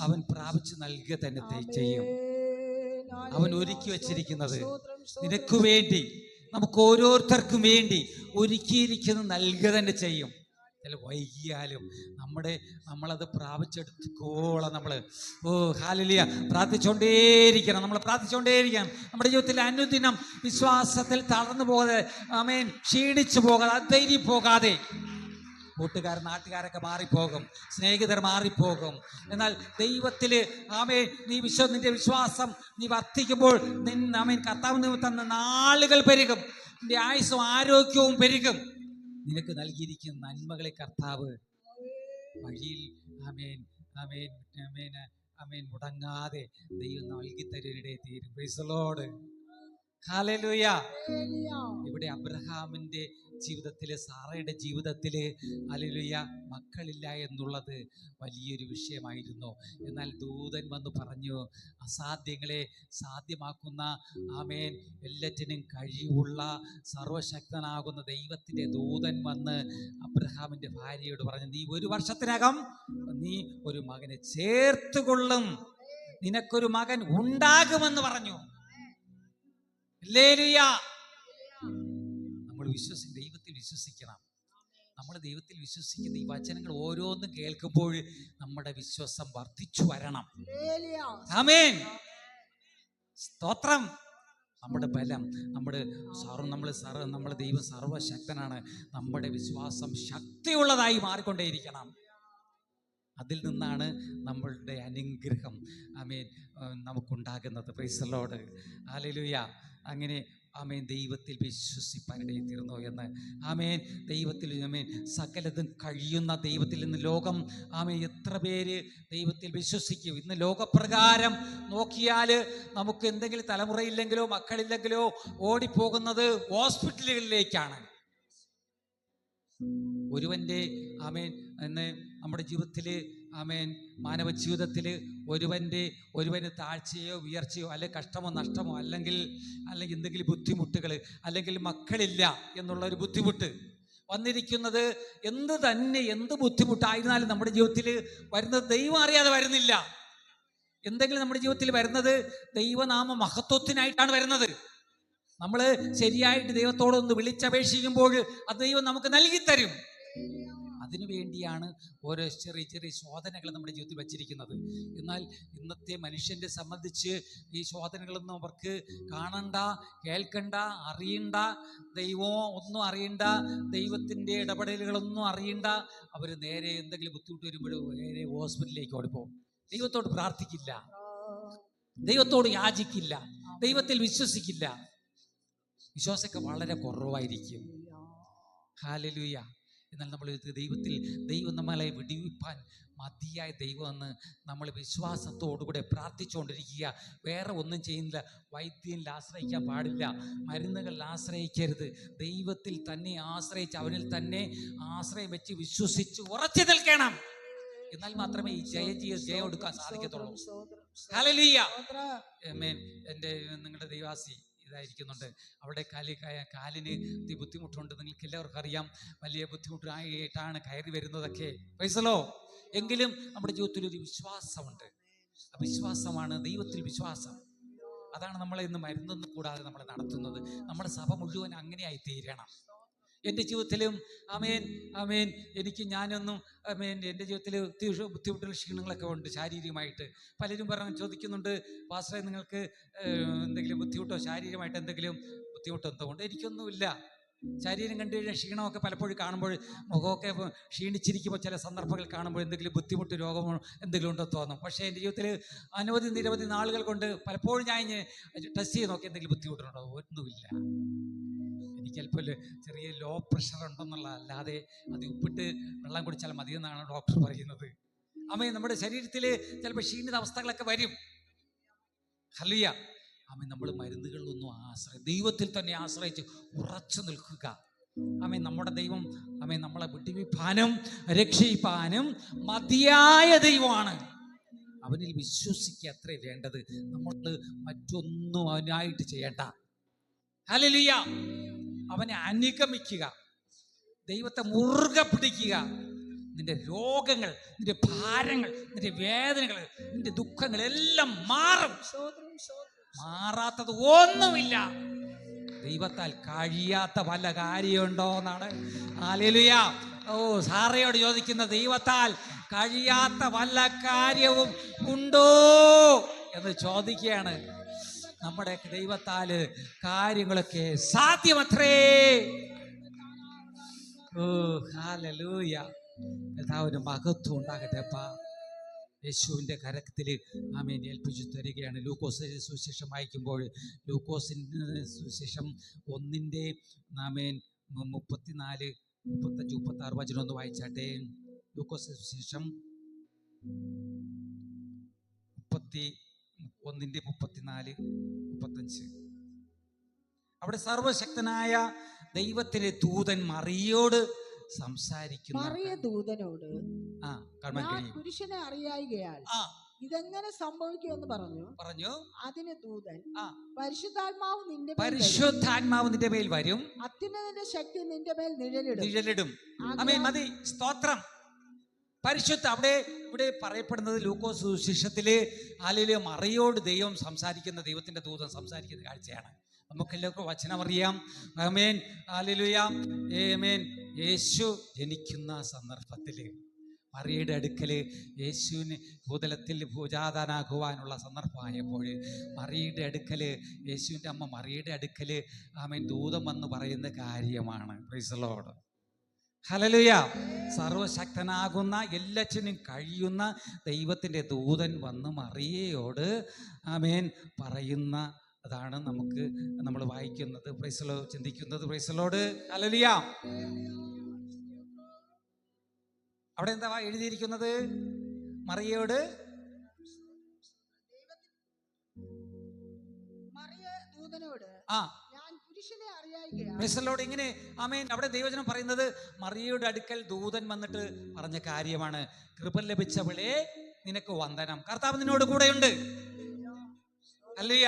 അവൻ പ്രാപിച്ചു നൽകുക തന്നെ ചെയ്യും. അവൻ ഒരുക്കി വച്ചിരിക്കുന്നത് നിനക്ക് വേണ്ടി, നമുക്ക് ഓരോരുത്തർക്കും വേണ്ടി ഒരുക്കിയിരിക്കുന്നത് നൽകുക തന്നെ ചെയ്യും. ചില വൈകിയാലും നമ്മളത് പ്രാപിച്ചെടുത്തോളം ഹല്ലേലൂയ പ്രാർത്ഥിച്ചുകൊണ്ടേയിരിക്കണം. നമ്മൾ പ്രാർത്ഥിച്ചുകൊണ്ടേയിരിക്കണം. നമ്മുടെ ജീവിതത്തിൽ അനുദിനം വിശ്വാസത്തിൽ തളർന്നു പോകാതെ, ക്ഷീണിച്ചു പോകാതെ, അധൈര്യം പോകാതെ. കൂട്ടുകാർ, നാട്ടുകാരൊക്കെ മാറിപ്പോകും, സ്നേഹിതർ മാറിപ്പോകും. എന്നാൽ ദൈവത്തില് നിന്റെ വിശ്വാസം നീ വർദ്ധിക്കുമ്പോൾ കർത്താവ് നിമിത്തം നാളുകൾ പെരുകും, നിന്റെ ആയുസ്സും ആരോഗ്യവും പെരുകും. നിനക്ക് നൽകിയിരിക്കുന്ന നന്മകളെ കർത്താവ് വഴിയിൽ മുടങ്ങാതെ ദൈവം നൽകി തരുന്നിടയിൽ തീരും. Price the Lord. ഹല്ലേലൂയ. ഇവിടെ അബ്രഹാമിന്റെ ജീവിതത്തില്, സാറയുടെ ജീവിതത്തില് ഹല്ലേലൂയ മക്കളില്ല എന്നുള്ളത് വലിയൊരു വിഷയമായിരുന്നു. എന്നാൽ ദൂതൻ വന്ന് പറഞ്ഞു, അസാധ്യങ്ങളെ സാധ്യമാക്കുന്ന ആമേൻ എല്ലാറ്റിനും കഴിവുള്ള സർവശക്തനാകുന്ന ദൈവത്തിന്റെ ദൂതൻ വന്ന് അബ്രഹാമിന്റെ ഭാര്യയോട് പറഞ്ഞു, നീ 1 വർഷത്തിനകം നീ ഒരു മകനെ ചേർത്തുകൊള്ളും, നിനക്കൊരു മകൻ ഉണ്ടാകുമെന്ന് പറഞ്ഞു. ഹല്ലേലൂയ. നമ്മൾ ദൈവത്തിൽ വിശ്വസിക്കണം. നമ്മൾ ദൈവത്തിൽ വിശ്വസിക്കുന്ന ഈ വചനങ്ങൾ ഓരോന്നും കേൾക്കുമ്പോൾ നമ്മുടെ വിശ്വാസം വർദ്ധിച്ചു വരണം. ആമേൻ. സ്തോത്രം. നമ്മുടെ ബലം, നമ്മുടെ ദൈവം സർവശക്തനാണ്. നമ്മുടെ വിശ്വാസം ശക്തിയുള്ളതായി മാറിക്കൊണ്ടേയിരിക്കണം. അതിൽ നിന്നാണ് നമ്മളുടെ അനുഗ്രഹം ആമേൻ നമുക്കുണ്ടാകുന്നത്. Praise the Lord. ഹല്ലേലൂയ. അങ്ങനെ ആമേൻ ദൈവത്തിൽ വിശ്വസിപ്പാനിടയിൽ തീർന്നു എന്ന്. ആമേൻ ദൈവത്തിൽ ആമേൻ സകലതും കഴിയുന്ന ദൈവത്തിൽ നിന്ന് ലോകം ആമേൻ എത്ര പേര് ദൈവത്തിൽ വിശ്വസിക്കും? ഇന്ന് ലോകപ്രകാരം നോക്കിയാൽ നമുക്ക് എന്തെങ്കിലും തലമുറയില്ലെങ്കിലോ മക്കളില്ലെങ്കിലോ ഓടിപ്പോകുന്നത് ഹോസ്പിറ്റലുകളിലേക്കാണ്. ഒരുവൻ്റെ ആമേൻ എന്ന് നമ്മുടെ ജീവിതത്തിൽ ആമേൻ മാനവ ജീവിതത്തിൽ ഒരുവന് താഴ്ചയോ ഉയർച്ചയോ അല്ലെങ്കിൽ കഷ്ടമോ നഷ്ടമോ അല്ലെങ്കിൽ എന്തെങ്കിലും ബുദ്ധിമുട്ടുകൾ അല്ലെങ്കിൽ മക്കളില്ല എന്നുള്ള ഒരു ബുദ്ധിമുട്ട് വന്നിരിക്കുന്നത് എന്ത് ബുദ്ധിമുട്ടായിരുന്നാലും നമ്മുടെ ജീവിതത്തിൽ വരുന്നത് ദൈവം അറിയാതെ വരുന്നില്ല. എന്തെങ്കിലും നമ്മുടെ ജീവിതത്തിൽ വരുന്നത് ദൈവനാമ മഹത്വത്തിനായിട്ടാണ് വരുന്നത്. നമ്മൾ ശരിയായിട്ട് ദൈവത്തോടൊന്ന് വിളിച്ചപേക്ഷിക്കുമ്പോൾ അത് ദൈവം നമുക്ക് നൽകിത്തരും. അതിനുവേണ്ടിയാണ് ഓരോ ചെറിയ ശോധനകൾ നമ്മുടെ ജീവിതത്തിൽ വച്ചിരിക്കുന്നത്. എന്നാൽ ഇന്നത്തെ മനുഷ്യനെ സംബന്ധിച്ച് ഈ ശോധനകളൊന്നും അവർക്ക് കാണണ്ട, കേൾക്കണ്ട, അറിയണ്ട, ദൈവം ഒന്നും അറിയണ്ട, ദൈവത്തിൻ്റെ ഇടപെടലുകളൊന്നും അറിയണ്ട. അവർ നേരെ എന്തെങ്കിലും ബുദ്ധിമുട്ട് വരുമ്പോൾ നേരെ ഹോസ്പിറ്റലിലേക്ക് ഓടിപ്പോകും. ദൈവത്തോട് പ്രാർത്ഥിക്കില്ല, ദൈവത്തോട് യാചിക്കില്ല, ദൈവത്തിൽ വിശ്വസിക്കില്ല. വിശ്വാസമൊക്കെ വളരെ കുറവായിരിക്കും. ഹല്ലേലൂയ. എന്നാൽ നമ്മൾ ദൈവം നമ്മളെ വിടുവിപ്പാൻ മതിയായ ദൈവമെന്ന് നമ്മൾ വിശ്വാസത്തോടുകൂടെ പ്രാർത്ഥിച്ചുകൊണ്ടിരിക്കുക. വേറെ ഒന്നും ചെയ്യുന്നില്ല. വൈദ്യനിൽ ആശ്രയിക്കാൻ പാടില്ല, മരുന്നുകളിൽ ആശ്രയിക്കരുത്. ദൈവത്തിൽ തന്നെ ആശ്രയിച്ച് അവനിൽ തന്നെ ആശ്രയം വെച്ച് വിശ്വസിച്ച് ഉറച്ചു നിൽക്കണം. എന്നാൽ മാത്രമേ ഈ ജയം എടുക്കാൻ സാധിക്കത്തുള്ളൂ. ഹല്ലേലൂയ. ആമേൻ. നിങ്ങളുടെ ദൈവാസി ഇതായിരിക്കുന്നുണ്ട്. അവിടെ കാലിന് ബുദ്ധിമുട്ടുണ്ട്. നിങ്ങൾക്ക് എല്ലാവർക്കും അറിയാം, വലിയ ബുദ്ധിമുട്ടായിട്ടാണ് കയറി വരുന്നതൊക്കെ. പൈസലോ എങ്കിലും നമ്മുടെ ജീവിതത്തിൽ ഒരു വിശ്വാസമുണ്ട്. വിശ്വാസമാണ് ദൈവത്തിൽ വിശ്വാസം. അതാണ് നമ്മളെ ഇന്ന് മരുന്നൊന്നും കൂടാതെ നമ്മളെ നടത്തുന്നത്. നമ്മുടെ സഭ മുഴുവൻ അങ്ങനെയായി തീരണം. എൻ്റെ ജീവിതത്തിലും ആമേൻ ഞാനൊന്നും എൻ്റെ ജീവിതത്തിൽ ബുദ്ധിമുട്ടുള്ള ക്ഷീണങ്ങളൊക്കെ ഉണ്ട് ശാരീരികമായിട്ട്. പലരും ചോദിക്കുന്നുണ്ട്, പാസ്റ്ററെ നിങ്ങൾക്ക് എന്തെങ്കിലും ബുദ്ധിമുട്ടോ ശാരീരികമായിട്ട് എന്തെങ്കിലും ബുദ്ധിമുട്ടോ എന്തോ ഉണ്ട്? എനിക്കൊന്നുമില്ല. ശരീരം കണ്ടു കഴിഞ്ഞാൽ ക്ഷീണമൊക്കെ പലപ്പോഴും കാണുമ്പോൾ, മുഖമൊക്കെ ക്ഷീണിച്ചിരിക്കുമ്പോൾ ചില സന്ദർഭങ്ങൾ കാണുമ്പോൾ എന്തെങ്കിലും ബുദ്ധിമുട്ട് രോഗമോ എന്തെങ്കിലും ഉണ്ടോ തോന്നും. പക്ഷേ എൻ്റെ ജീവിതത്തിൽ നിരവധി നാളുകൾ കൊണ്ട് പലപ്പോഴും ഞാൻ ടെസ്റ്റ് ചെയ്ത് നോക്കി എന്തെങ്കിലും ബുദ്ധിമുട്ടുണ്ടോ? ഒന്നുമില്ല. എനിക്ക് ചിലപ്പോൾ ചെറിയ ലോ പ്രഷർ ഉണ്ടെന്നുള്ള അല്ലാതെ അത് ഉപ്പിട്ട് വെള്ളം കുടിച്ചാൽ മതിയെന്നാണ് ഡോക്ടർ പറയുന്നത്. നമ്മുടെ ശരീരത്തിൽ ചിലപ്പോൾ ക്ഷീണിത അവസ്ഥകളൊക്കെ വരും. ഹല്ലേലൂയ. നമ്മൾ മരുന്നുകളിലൊന്നും ദൈവത്തിൽ തന്നെ ആശ്രയിച്ച് ഉറച്ചു നിൽക്കുക. നമ്മുടെ ദൈവം നമ്മളെ വിടുവിപ്പാനും രക്ഷിപ്പാനും മതിയായ ദൈവമാണ്. അവനിൽ വിശ്വസിക്കുക അത്രേ വേണ്ടത്. നമ്മൾ മറ്റൊന്നും അവനായിട്ട് ചെയ്യണ്ട. ഹല്ലേലൂയ. അവനെ അനുഗമിക്കുക, ദൈവത്തെ മുറുകെ പിടിക്കുക. നിന്റെ രോഗങ്ങൾ, നിന്റെ ഭാരങ്ങൾ, നിന്റെ വേദനകൾ, നിന്റെ ദുഃഖങ്ങൾ എല്ലാം മാറും. മാറാത്തത് ഒന്നുമില്ല. ദൈവത്താൽ കഴിയാത്ത വല്ല കാര്യമുണ്ടോ എന്നാണ്. ഹല്ലേലൂയ. സാറയോട് ചോദിക്കുന്ന, ദൈവത്താൽ കഴിയാത്ത വല്ല കാര്യവും ഉണ്ടോ എന്ന് ചോദിക്കുകയാണ്. നമ്മുടെ ദൈവത്താല് കാര്യങ്ങളൊക്കെ സാധ്യമത്രേ. ഹല്ലേലൂയ. ഒരു മഹത്വം ഉണ്ടാകട്ടെ. യേശുവിൻ്റെ കരത്തിൽ ഏൽപ്പിച്ചു തരികയാണ്. ലൂക്കോസിന്റെ സുവിശേഷം വായിക്കുമ്പോൾ, ലൂക്കോസിന്റെ സുവിശേഷം 1-ന്റെ 34, 35, 36 വചനം ഒന്ന് വായിച്ചാട്ടെ. ലൂക്കോസിന്റെ സുവിശേഷം 1-ന്റെ 34, 35. അവിടെ സർവശക്തനായ ദൈവത്തിന്റെ ദൂതൻ മറിയോട് സംസാരിക്കുന്നു. മറിയ ദൂതനോട് കാണാൻ ഞാൻ കഴിയും. പുരുഷനെ അറിയായികയാൽ ഇതെങ്ങനെ സംഭവിക്കുമെന്ന് പറഞ്ഞു. അതിന് ദൂതൻ പരിശുദ്ധാത്മാവ് നിന്റെ മേൽ വരും, അത്യുന്നതന്റെ ശക്തി നിന്റെ മേൽ നിഴലിടും. ആമേൻ. മതി, സ്തോത്രം. പരിശുദ്ധ അവിടെ ഇവിടെ പറയപ്പെടുന്നത് ലൂക്കോസ് സുവിശേഷത്തില് ഹല്ലേലൂയ മറിയോട് ദൈവം സംസാരിക്കുന്ന, ദൈവത്തിന്റെ ദൂതൻ സംസാരിക്കുന്ന കാഴ്ചയാണ്. നമുക്കെല്ലാവർക്കും വചനം അറിയാം. ആമേൻ, ഹല്ലേലൂയ, ആമേൻ. യേശു ജനിക്കുന്ന സന്ദർഭത്തില് മറിയയുടെ അടുക്കല് യേശുവിന് ഭൂതലത്തിൽ ഭൂജാതനാകുവാനുള്ള സന്ദർഭമായപ്പോൾ മറിയയുടെ അടുക്കല്, യേശുവിൻ്റെ അമ്മ മറിയയുടെ അടുക്കല് ആമേൻ ദൂതം വന്ന് പറയുന്ന കാര്യമാണ്. Price the Lord. ഹല്ലേലൂയ. സർവശക്തനാകുന്ന എല്ലാറ്റിനും കഴിയുന്ന ദൈവത്തിൻ്റെ ദൂതൻ വന്ന് മറിയയോട് ആമേൻ പറയുന്ന അതാണ് നമുക്ക് നമ്മൾ വായിക്കുന്നത്, പ്രൈസ് ദി ലോർഡ്, ചിന്തിക്കുന്നത്. Price the Lord. ഹല്ലേലൂയ. അവിടെ എന്താ എഴുതിയിരിക്കുന്നത്? മറിയയോട് ഇങ്ങനെ ആമേൻ. അവിടെ ദൈവജനം പറയുന്നത് മറിയയുടെ അടുക്കൽ ദൂതൻ വന്നിട്ട് പറഞ്ഞ കാര്യമാണ്. കൃപ ലഭിച്ചവളെ നിനക്ക് വന്ദനം, കർത്താവ് നിന്നോട് കൂടെയുണ്ട്. ഹല്ലേലൂയ.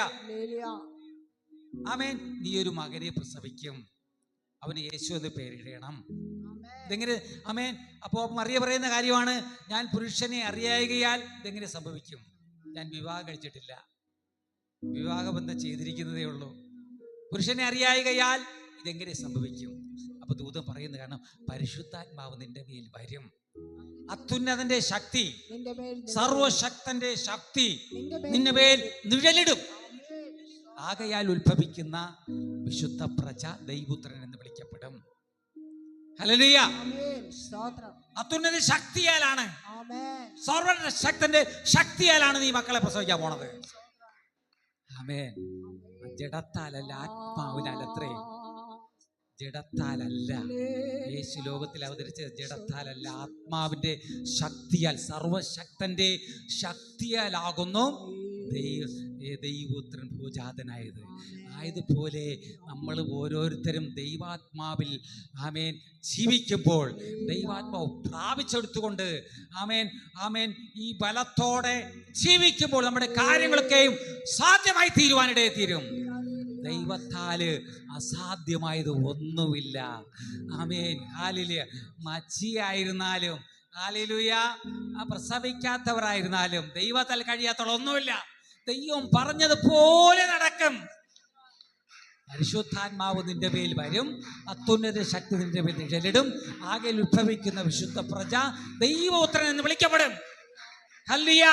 ആമേൻ. നീ ഒരു മകനെ പ്രസവിക്കും, അവന് യേശു എന്ന് പേരിടണം. ഇതെങ്ങനെ ആമേൻ? അപ്പോൾ മറിയ പറയുന്ന കാര്യമാണ്, ഞാൻ പുരുഷനെ അറിയായികയാൽ ഇതെങ്ങനെ സംഭവിക്കും? ഞാൻ വിവാഹം കഴിച്ചിട്ടില്ല, വിവാഹബന്ധം ചെയ്തിരിക്കുന്നതേ ഉള്ളൂ. പുരുഷനെ അറിയായികയാൽ ഇതെങ്ങനെ സംഭവിക്കും? അപ്പൊ ദൂതൻ പറയുന്ന കാരണം പരിശുദ്ധാത്മാവ് നിന്റെ മേൽ വരും, അത്യുന്നതന്റെ ശക്തി, സർവശക്തന്റെ ശക്തി നിന്റെ മേൽ നിഴലിടും. ആകയാൽ ഉത്ഭവിക്കുന്ന വിശുദ്ധ പ്രജ ദൈവപുത്രൻ എന്ന് വിളിക്കപ്പെടും. ഹല്ലേലൂയ. അത്യുന്നത ശക്തിയാലാണ്, സർവശക്തന്റെ ശക്തിയാലാണ് നീ മക്കളെ പ്രസവിക്കാൻ പോണത്. ആമേൻ. ജഡത്താലല്ല, ആത്മാവിനാലത്രേ. ജഡത്താലല്ല. യേശു ലോകത്തിൽ അവതരിച്ച ജഡത്താലല്ല, ആത്മാവിന്റെ ശക്തിയാൽ, സർവശക്തന്റെ ശക്തിയാലാകുന്നു ദൈവപുത്രൻ ഭൂജാതനായത്. ആയതുപോലെ നമ്മൾ ഓരോരുത്തരും ദൈവാത്മാവിൽ ആമേൻ ജീവിക്കുമ്പോൾ, ദൈവാത്മാവ് പ്രാപിച്ചെടുത്തുകൊണ്ട് ആമേൻ ആമേൻ ഈ ബലത്തോടെ ജീവിക്കുമ്പോൾ നമ്മുടെ കാര്യങ്ങളൊക്കെയും സാധ്യമായി തീരുവാനിടയെ തീരും. ദൈവത്താല് അസാധ്യമായത് ഒന്നുമില്ല. ആമേൻ. ഹല്ലേലൂയ. മച്ചിയായിരുന്നാലും ഹല്ലേലൂയ പ്രസവിക്കാത്തവരായിരുന്നാലും ദൈവത്താൽ കഴിയാത്തുള്ള ഒന്നുമില്ല. ദൈവം പറഞ്ഞതുപോലെ നടക്കും. പരിശുദ്ധാത്മാവ് നിന്റെ മേൽ വരും, അത്യുന്നത ശക്തി നിന്റെ മേൽ നിഴലിടും. ആകെ ഉത്ഭവിക്കുന്ന വിശുദ്ധ പ്രജ ദൈവപുത്രൻ എന്ന് വിളിക്കപ്പെടും. ഹല്ലേലൂയ.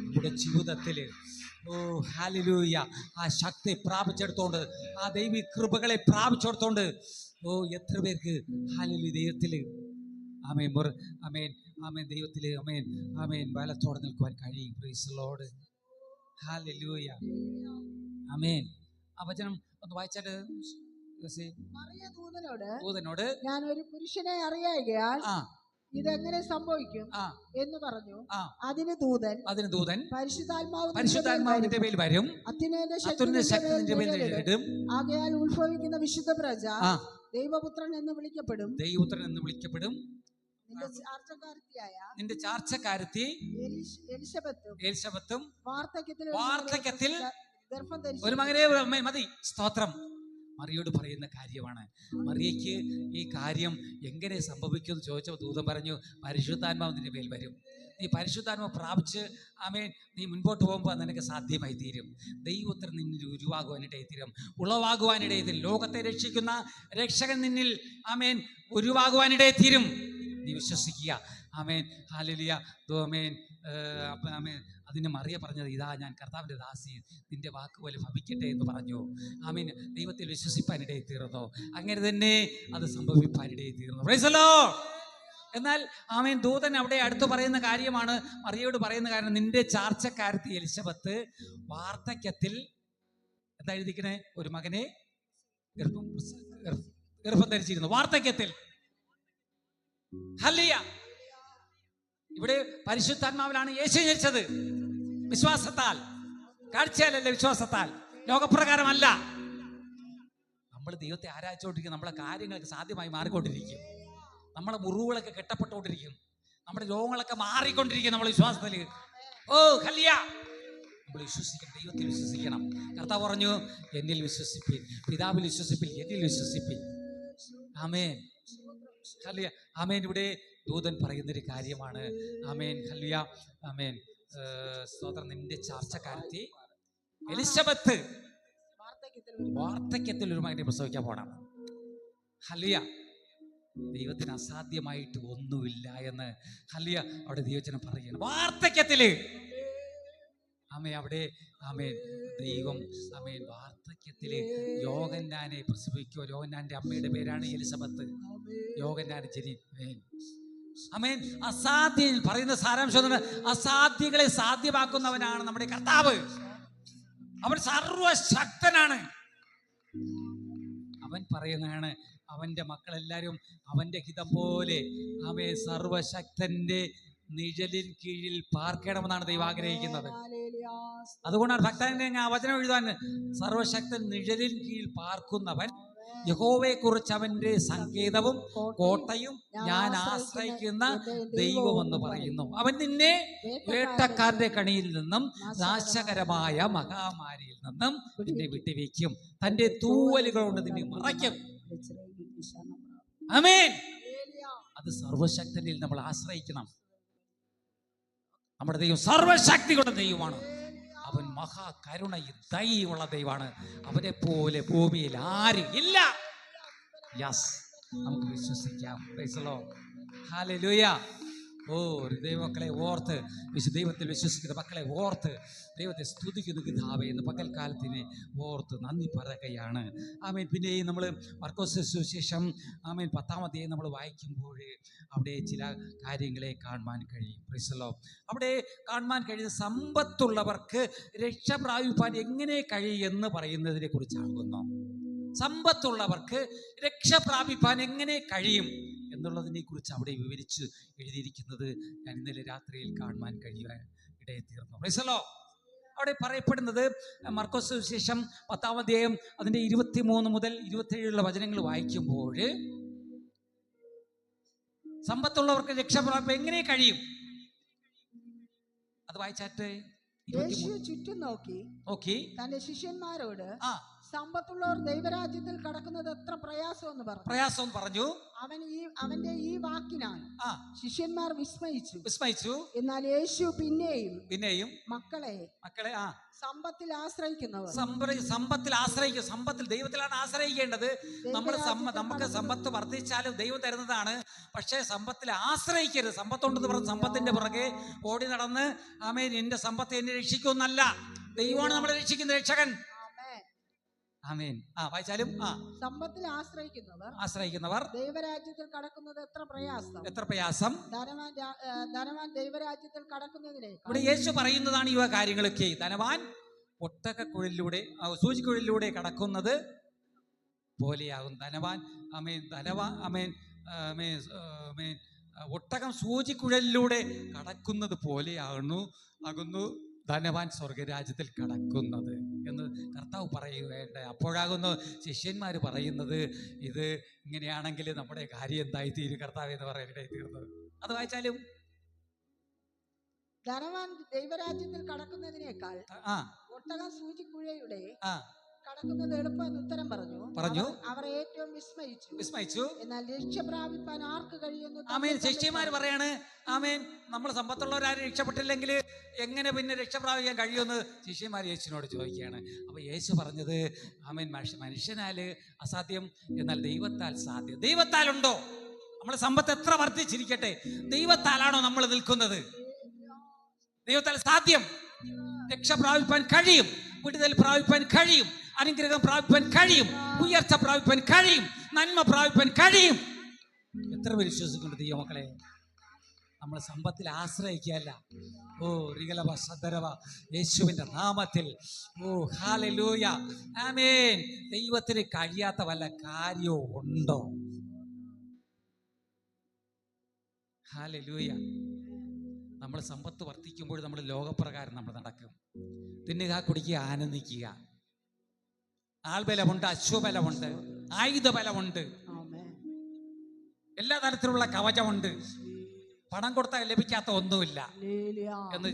നമ്മുടെ ജീവിതത്തില് ഹല്ലേലൂയ ആ ശക്തി പ്രാപിച്ചെടുത്തോണ്ട്, ആ ദൈവീ കൃപകളെ പ്രാപിച്ചെടുത്തോണ്ട് എത്ര പേർക്ക് ഹല്ലേലൂയ ദൈവത്തില് ആമേൻ ആമേൻ ആമേൻ ദൈവത്തില് ആമേൻ ആമേൻ ബലത്തോടെ നിൽക്കുവാൻ കഴിയും. Price the Lord. ഹല്ലേലൂയ. ആമേൻ. ആ വചനം ഒന്ന് വായിച്ചാട്ട്. ദൂതനോട് ഞാൻ ഒരു പുരുഷനെ അറിയായികയാൽ ഇതെങ്ങനെ സംഭവിക്കും എന്ന് പറഞ്ഞു. അതിന് ദൂതൻ പരിശുദ്ധാത്മാവിന്റെ മേൽ വരും, അത്യുന്നത ശക്തി നിന്റെ മേൽ നിഴലിടും. ആകയാൽ ഉത്ഭവിക്കുന്ന വിശുദ്ധ പ്രജ ദൈവപുത്രൻ എന്ന് വിളിക്കപ്പെടും. നിന്റെ ചാർച്ചക്കാരത്തി എലിശബത്തും വാർദ്ധക്യത്തിൽ ഒരു മകനെ മതി. സ്തോത്രം. മറിയോട് പറയുന്ന കാര്യമാണ്. മറിയയ്ക്ക് ഈ കാര്യം എങ്ങനെ സംഭവിക്കുമെന്ന് ചോദിച്ചപ്പോൾ ദൂതൻ പറഞ്ഞു, പരിശുദ്ധാത്മാവ് നിന്റെ മേൽ വരും. നീ പരിശുദ്ധാത്മാവ് പ്രാപിച്ച് ആമേൻ നീ മുൻപോട്ട് പോകുമ്പോൾ നിനക്ക് സാധ്യമായി തീരും. ദൈവത്തിൽ നിന്നിൽ ഉരുവാകുവാനിടയിൽ തീരും, ഉളവാകുവാനിടയിൽ തീരും. ലോകത്തെ രക്ഷിക്കുന്ന രക്ഷകൻ നിന്നിൽ ആമേൻ ഉരുവാകുവാനിടയിൽ തീരും. നീ വിശ്വസിക്കുക. ആമേൻ. ഹല്ലേലൂയ. ആമേൻ ആമേൻ. അതിന് മറിയ പറഞ്ഞത്, ഇതാ ഞാൻ കർത്താവിൻ്റെ ദാസി, നിന്റെ വാക്കുപോലെ ഭവിക്കട്ടെ എന്ന് പറഞ്ഞു. ആമേൻ. ദൈവത്തിൽ വിശ്വസിപ്പാനിടയിൽ തീർന്നു. അങ്ങനെ തന്നെ അത് സംഭവിപ്പാനിടയിൽ തീർന്നു. Price the Lord. എന്നാൽ ആമേൻ ദൂതൻ അവിടെ അടുത്ത് പറയുന്ന കാര്യമാണ്, മറിയയോട് പറയുന്ന കാര്യം, നിന്റെ ചാർച്ചക്കാരത്തി എലിശബത്ത് വാർദ്ധക്യത്തിൽ എന്താ എഴുതിക്കണേ? ഒരു മകനെ ഗർഭം ധരിച്ചിരുന്നു. വാർദ്ധക്യത്തിൽ. ഹല്ലേലൂയ. ഇവിടെ പരിശുദ്ധാത്മാവിലാണ് യേശു ജനിച്ചത്. വിശ്വാസത്താൽ, കാഴ്ചയാലല്ല, വിശ്വാസത്താൽ, ലോകപ്രകാരമല്ല. നമ്മൾ ദൈവത്തെ ആരാധിച്ചുകൊണ്ടിരിക്കും, നമ്മളെ കാര്യങ്ങളൊക്കെ സാധ്യമായി മാറിക്കൊണ്ടിരിക്കും, നമ്മളെ മുറിവുകളൊക്കെ കെട്ടപ്പെട്ടുകൊണ്ടിരിക്കും, നമ്മുടെ രോഗങ്ങളൊക്കെ മാറിക്കൊണ്ടിരിക്കും നമ്മൾ വിശ്വാസത്തിൽ. ഓ ഹല്ലേലൂയ. നമ്മൾ വിശ്വസിക്കണം, ദൈവത്തിൽ വിശ്വസിക്കണം. കർത്താവ് പറഞ്ഞു, എന്നിൽ വിശ്വസിപ്പിൻ, പിതാവിൽ വിശ്വസിപ്പിൻ, എന്നിൽ വിശ്വസിപ്പിൻ. ആമേൻ, ഹല്ലേലൂയ, ആമേൻ. ഇവിടെ ദൂതൻ പറയുന്നൊരു കാര്യമാണ്. ആമേൻ, ഹല്ലേലൂയ, ആമേൻ. സ്തോത്രം. നിന്റെ ചാർച്ചക്കാരത്തി എലിസബത്ത് വാർദ്ധക്യത്തിൽ ഒരു മകനെ പ്രസവിക്കാൻ പോണം. ഹല്ലേലൂയ. ദൈവത്തിന് അസാധ്യമായിട്ട് ഒന്നുമില്ല എന്ന് ഹല്ലേലൂയ അവിടെ ദൈവജനം പറയുകയാണ്. വാർദ്ധക്യത്തില് ആമേൻ, അവിടെ ആമേൻ ദൈവം ആമേൻ വാർദ്ധക്യത്തില് യോഹന്നാനെ പ്രസവിക്കുക. യോഹന്നാന്റെ അമ്മയുടെ പേരാണ് എലിസബത്ത്. യോഹന്നാൻ ആമേൻ. അസാധ്യം പറയുന്ന സാരാംശം, അസാധ്യങ്ങളെ സാധ്യമാക്കുന്നവനാണ് നമ്മുടെ കർത്താവ്. അവൻ സർവശക്തനാണ്. അവൻ പറയുന്നതാണ്, അവന്റെ മക്കളെല്ലാരും അവന്റെ ഹിതം പോലെ അവൻ സർവശക്തന്റെ നിഴലിൻ കീഴിൽ പാർക്കണമെന്നാണ് ദൈവം ആഗ്രഹിക്കുന്നത്. അതുകൊണ്ടാണ് ഭക്തനെ ആ വചനം എഴുതാൻ, സർവശക്തൻ നിഴലിൻ കീഴിൽ പാർക്കുന്നവൻ യഹോവയെ കുറിച്ച് അവന്റെ സങ്കേതവും കോട്ടയും ഞാൻ ആശ്രയിക്കുന്ന ദൈവമെന്ന് പറയുന്നു. അവൻ നിന്നെ വേട്ടക്കാരന്റെ കണിയിൽ നിന്നും നാശകരമായ മഹാമാരിയിൽ നിന്നും നിന്നെ വിട്ടുവയ്ക്കും, തന്റെ തൂവലുകൾ കൊണ്ട് നിന്നെ മറയ്ക്കും. ആമേൻ. അത് സർവശക്തനിൽ നമ്മൾ ആശ്രയിക്കണം. നമ്മുടെ ദൈവം സർവശക്തിയുടെ ദൈവമാണ്. അവൻ മഹാകരുണയും ദയയുള്ള ദൈവമാണ്. അവനെ പോലെ ഭൂമിയിൽ ആരും ഇല്ല. യെസ്, നമുക്ക് വിശ്വസിക്കാം. Price the Lord. ഹല്ലേലൂയ. ഓ ദൈവമക്കളെ ഓർത്ത്, ദൈവത്തിൽ വിശ്വസിക്കുന്ന മക്കളെ ഓർത്ത് ദൈവത്തെ സ്തുതിക്കുന്ന പിതാവേ എന്ന് പകൽക്കാലത്തിനെ ഓർത്ത് നന്ദി പറയുകയാണ്. ആമേൻ. പിന്നെയും നമ്മൾ മർക്കോസ് സുവിശേഷം ആമേൻ 10-ാം അധ്യായം നമ്മൾ വായിക്കുമ്പോൾ അവിടെ ചില കാര്യങ്ങളെ കാണുവാൻ കഴിയും. Price the Lord. അവിടെ കാണുവാൻ കഴിയുന്ന സമ്പത്തുള്ളവർക്ക് രക്ഷ പ്രാപിപ്പാൻ എങ്ങനെ കഴിയുമെന്ന് പറയുന്നതിനെ കുറിച്ചാകുന്നു. സമ്പത്തുള്ളവർക്ക് രക്ഷ പ്രാപിപ്പാൻ എങ്ങനെ കഴിയും എന്നുള്ളതിനെ കുറിച്ച് അവിടെ വിവരിച്ച് എഴുതിയിരിക്കുന്നത് ഞാൻ ഇന്നലെ രാത്രിയിൽ കാണുവാൻ കഴിയുവാൻ ഇടയെ തീർന്നു. Price the Lord. അവിടെ പറയപ്പെടുന്നത് മർക്കോസ് സുവിശേഷം 10-ാം അധ്യായം അതിന്റെ 23 മുതൽ 27 വചനങ്ങൾ വായിക്കുമ്പോൾ സമ്പത്തുള്ളവർക്ക് രക്ഷപ്രാപിക്കാൻ എങ്ങനെ കഴിയും അത് വായിച്ചാട്ട്. ചുറ്റും നോക്കി തന്റെ ശിഷ്യന്മാരോട്, സമ്പത്തുള്ളവർ ദൈവരാജ്യത്തിൽ കടക്കുന്നത് എത്ര പ്രയാസം പറഞ്ഞു. അവന്റെ ഈ വാക്കിനാൽ ശിഷ്യന്മാർ വിസ്മയിച്ചു. എന്നാൽ യേശു പിന്നെയും മക്കളെ സമ്പത്തിൽ ആശ്രയിക്കുന്നവർ, സമ്പത്തിൽ ദൈവത്തിലാണ് ആശ്രയിക്കേണ്ടത്. നമുക്ക് സമ്പത്ത് വർദ്ധിച്ചാലും ദൈവം തരുന്നതാണ്. പക്ഷേ സമ്പത്തിൽ ആശ്രയിക്കരുത്. സമ്പത്തുണ്ടെന്ന് പറഞ്ഞ് സമ്പത്തിന്റെ പുറകെ ഓടി നടന്ന് ആമേൻ എന്റെ സമ്പത്ത് എന്നെ രക്ഷിക്കുമെന്നല്ല, ദൈവമാണ് നമ്മളെ രക്ഷിക്കുന്ന രക്ഷകൻ. ആമേൻ. വായിച്ചാലും സമ്പത്തിൽ ആശ്രയിക്കുന്നവർ ദൈവരാജ്യത്തിൽ കടക്കുന്നത് എത്ര പ്രയാസം. ധനവാൻ ദൈവരാജ്യത്തിൽ കടക്കുന്നതിനെ ഇവിടെ യേശു പറയുന്നതാണ് ഇവ കാര്യങ്ങളൊക്കെ. ധനവാൻ ഒട്ടകക്കുഴലിലൂടെ സൂചിക്കുഴലിലൂടെ കടക്കുന്നത് പോലെയാകും. ധനവാൻ ഒട്ടകം സൂചിക്കുഴലിലൂടെ കടക്കുന്നത് പോലെയാകുന്നു ധനവാൻ സ്വർഗരാജ്യത്തിൽ കടക്കുന്നത് എന്ന് കർത്താവ് പറയുകയുണ്ട്. അപ്പോഴാകുന്നു ശിഷ്യന്മാർ പറയുന്നത്, ഇത് ഇങ്ങനെയാണെങ്കിൽ നമ്മുടെ കാര്യം എന്തായി തീരും കർത്താവ് എന്ന് പറയാനിടയിൽ തീർന്നത്. അത് വായിച്ചാലും ധനവാൻ ദൈവരാജ്യത്തിൽ കടക്കുന്നതിനേക്കാൾ ഒട്ടകം സൂചിക്കുഴയുടെ കടക്കുന്നത് എളുപ്പമെന്ന് ഉത്തരം പറഞ്ഞു. അവർ ഏറ്റവും വിസ്മയിച്ചു. എന്നാൽ രക്ഷ പ്രാപിപ്പാൻ ആർക്ക് കഴിയുന്നു? ആമേൻ. ശിഷ്യന്മാർ പറയാണ്, ആമേൻ, നമ്മൾ സമ്പത്തുള്ളവരാരും രക്ഷപ്പെട്ടില്ലെങ്കിൽ എങ്ങനെ പിന്നെ രക്ഷ പ്രാപിക്കാൻ കഴിയുമെന്ന് ശിഷ്യന്മാർ യേശുവിനോട് ചോദിക്കുകയാണ്. അപ്പൊ യേശു പറഞ്ഞത്, ആമേൻ, മനുഷ്യനാല് അസാധ്യം, എന്നാൽ ദൈവത്താൽ സാധ്യം. ദൈവത്താലുണ്ടോ? നമ്മളെ സമ്പത്ത് എത്ര വർദ്ധിച്ചിരിക്കട്ടെ, ദൈവത്താലാണോ നമ്മൾ നിൽക്കുന്നത്? ദൈവത്താൽ സാധ്യം. രക്ഷ പ്രാപിപ്പാൻ കഴിയും, വിടുതൽ പ്രാപിപ്പാൻ കഴിയും, അനുഗ്രഹം പ്രാപിപ്പാൻ കഴിയും, ഉയർച്ച പ്രാപിപ്പാൻ കഴിയും, നന്മ പ്രാപിപ്പാൻ കഴിയും. എത്ര പേര് വിശ്വസിക്കുന്നുണ്ട് ദൈവമക്കളെ? നമ്മൾ സമ്പത്തിൽ ആശ്രയിക്കുകയല്ല. യേശുവിന്റെ നാമത്തിൽ ഹല്ലേലൂയ, ആമേൻ. ദൈവത്തിന് കഴിയാത്ത വല്ല കാര്യവും ഉണ്ടോ? ഹല്ലേലൂയ. നമ്മൾ സമ്പത്ത് വർദ്ധിക്കുമ്പോൾ നമ്മൾ ലോകപ്രകാരം നമ്മൾ നടക്കും. തിന്നുക, കുടിക്കുക, ആനന്ദിക്കുക. ആൾബലമുണ്ട്, അശ്വബലമുണ്ട്, ആയുധബലമുണ്ട്, ആമേൻ. എല്ലാ തരത്തിലുള്ള കവചമുണ്ട്, പണം കൊടുത്താൽ ലഭിക്കാത്ത ഒന്നുമില്ല ഹല്ലേലൂയ. എന്ന്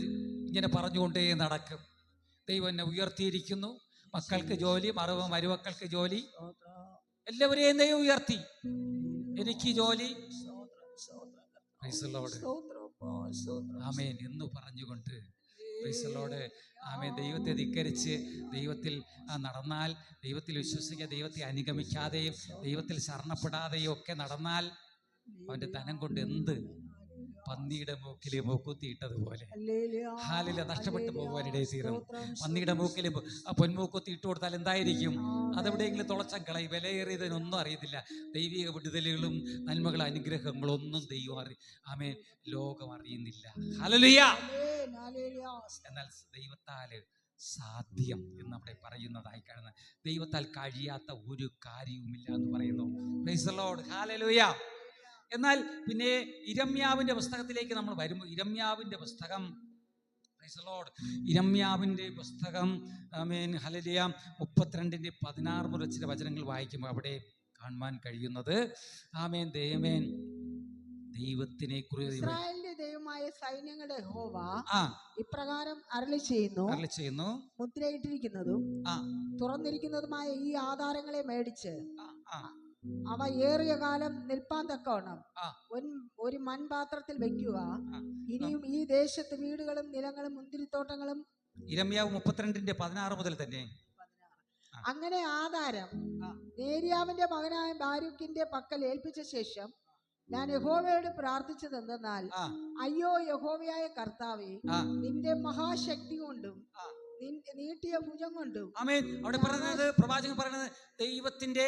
ഇങ്ങനെ പറഞ്ഞുകൊണ്ടേ നടക്കും. ദൈവം എന്നെ ഉയർത്തിയിരിക്കുന്നു, മക്കൾക്ക് ജോലി, മരുമക്കൾക്ക് ജോലി, എല്ലാവരെയും ദൈവം ഉയർത്തി, എനിക്ക് ജോലി. Price the Lord. ആമേൻ എന്ന് പറഞ്ഞുകൊണ്ട് പ്രൈസ് ദി ലോർഡ്. ആമേൻ. ദൈവത്തെ ധിക്കരിച്ച് ദൈവത്തിൽ നടന്നാൽ, ദൈവത്തിൽ വിശ്വസിക്കുക, ദൈവത്തെ അനുഗമിക്കാതെയും ദൈവത്തിൽ ശരണപ്പെടാതെയും ഒക്കെ നടന്നാൽ അവന്റെ ധനം കൊണ്ട് എന്ത്? പന്നിയുടെ മൂക്കിലെ മൂക്കുത്തിയിട്ടതുപോലെ ഹാലില നഷ്ടപ്പെട്ടു പോകുവാനിടയിൽ തീരും. പന്നിയുടെ മൂക്കിൽ പൊന്മൂക്കുത്തി ഇട്ട് കൊടുത്താൽ എന്തായിരിക്കും? അതെവിടെയെങ്കിലും തുളച്ചം കളയും. വിലയേറിയതിനൊന്നും അറിയത്തില്ല. ദൈവിക വിടുതലുകളും നന്മകളും അനുഗ്രഹങ്ങളും ഒന്നും ദൈവം ആമേൻ ലോകം അറിയുന്നില്ല. ഹല്ലേലൂയ. എന്നാൽ ദൈവത്താല് സാധ്യം എന്ന് അവിടെ പറയുന്നതായി കാണുന്നത്. ദൈവത്താൽ കഴിയാത്ത ഒരു കാര്യവുമില്ല എന്ന് പറയുന്നു. Price the Lord. ഹല്ലേലൂയ. എന്നാൽ പിന്നെ ഇരമ്യാവിന്റെ പുസ്തകത്തിലേക്ക് നമ്മൾ വരുമ്പോൾ, ഇരമ്യാവിന്റെ പുസ്തകം പ്രൈസ് ദി ലോർഡ്, ഇരമ്യാവിന്റെ പുസ്തകം ആമേൻ ഹല്ലേലൂയ 32:16 മുതൽ ചില വചനങ്ങൾ വായിക്കുമ്പോൾ അവിടെ കാണുവാൻ കഴിയുന്നത് ആമേൻ ദൈവത്തിനെ കുറിച്ച് ഇസ്രായേലിന്റെ ദൈവമായ സൈന്യങ്ങളുടെ യഹോവ ഇപ്രകാരം അരുളി ചെയ്യുന്നു, മുദ്രയിട്ടിരിക്കുന്നതും തുറന്നിരിക്കുന്നതുമായ ഈ ആധാരങ്ങളെ മേടിച്ച് അവ ഏറിയ കാലം നിൽപ്പാൻ തക്കവണ്ണം ഒരു മൺപാത്രത്തിൽ വെക്കുക. ഇനിയും ഈ ദേശത്ത് വീടുകളും നിലങ്ങളും മുന്തിരിത്തോട്ടങ്ങളും. ഇരമ്യാവ് 32:16 മുതൽ തന്നെ. അങ്ങനെ ആധാരം നേര്യാവിന്റെ മകനായ ബാരൂക്കിന്റെ പക്കൽ ഏൽപ്പിച്ച ശേഷം ഞാൻ യഹോവയോട് പ്രാർത്ഥിച്ചത് എന്തെന്നാൽ, അയ്യോ യഹോവയായ കർത്താവേ, നിന്റെ മഹാശക്തി കൊണ്ടും നീട്ടിയ ഭുജം കൊണ്ടും. ആമേൻ. അവിടെ പറയുന്നത്, പ്രവാചകൻ പറയുന്നത്, ദൈവത്തിന്റെ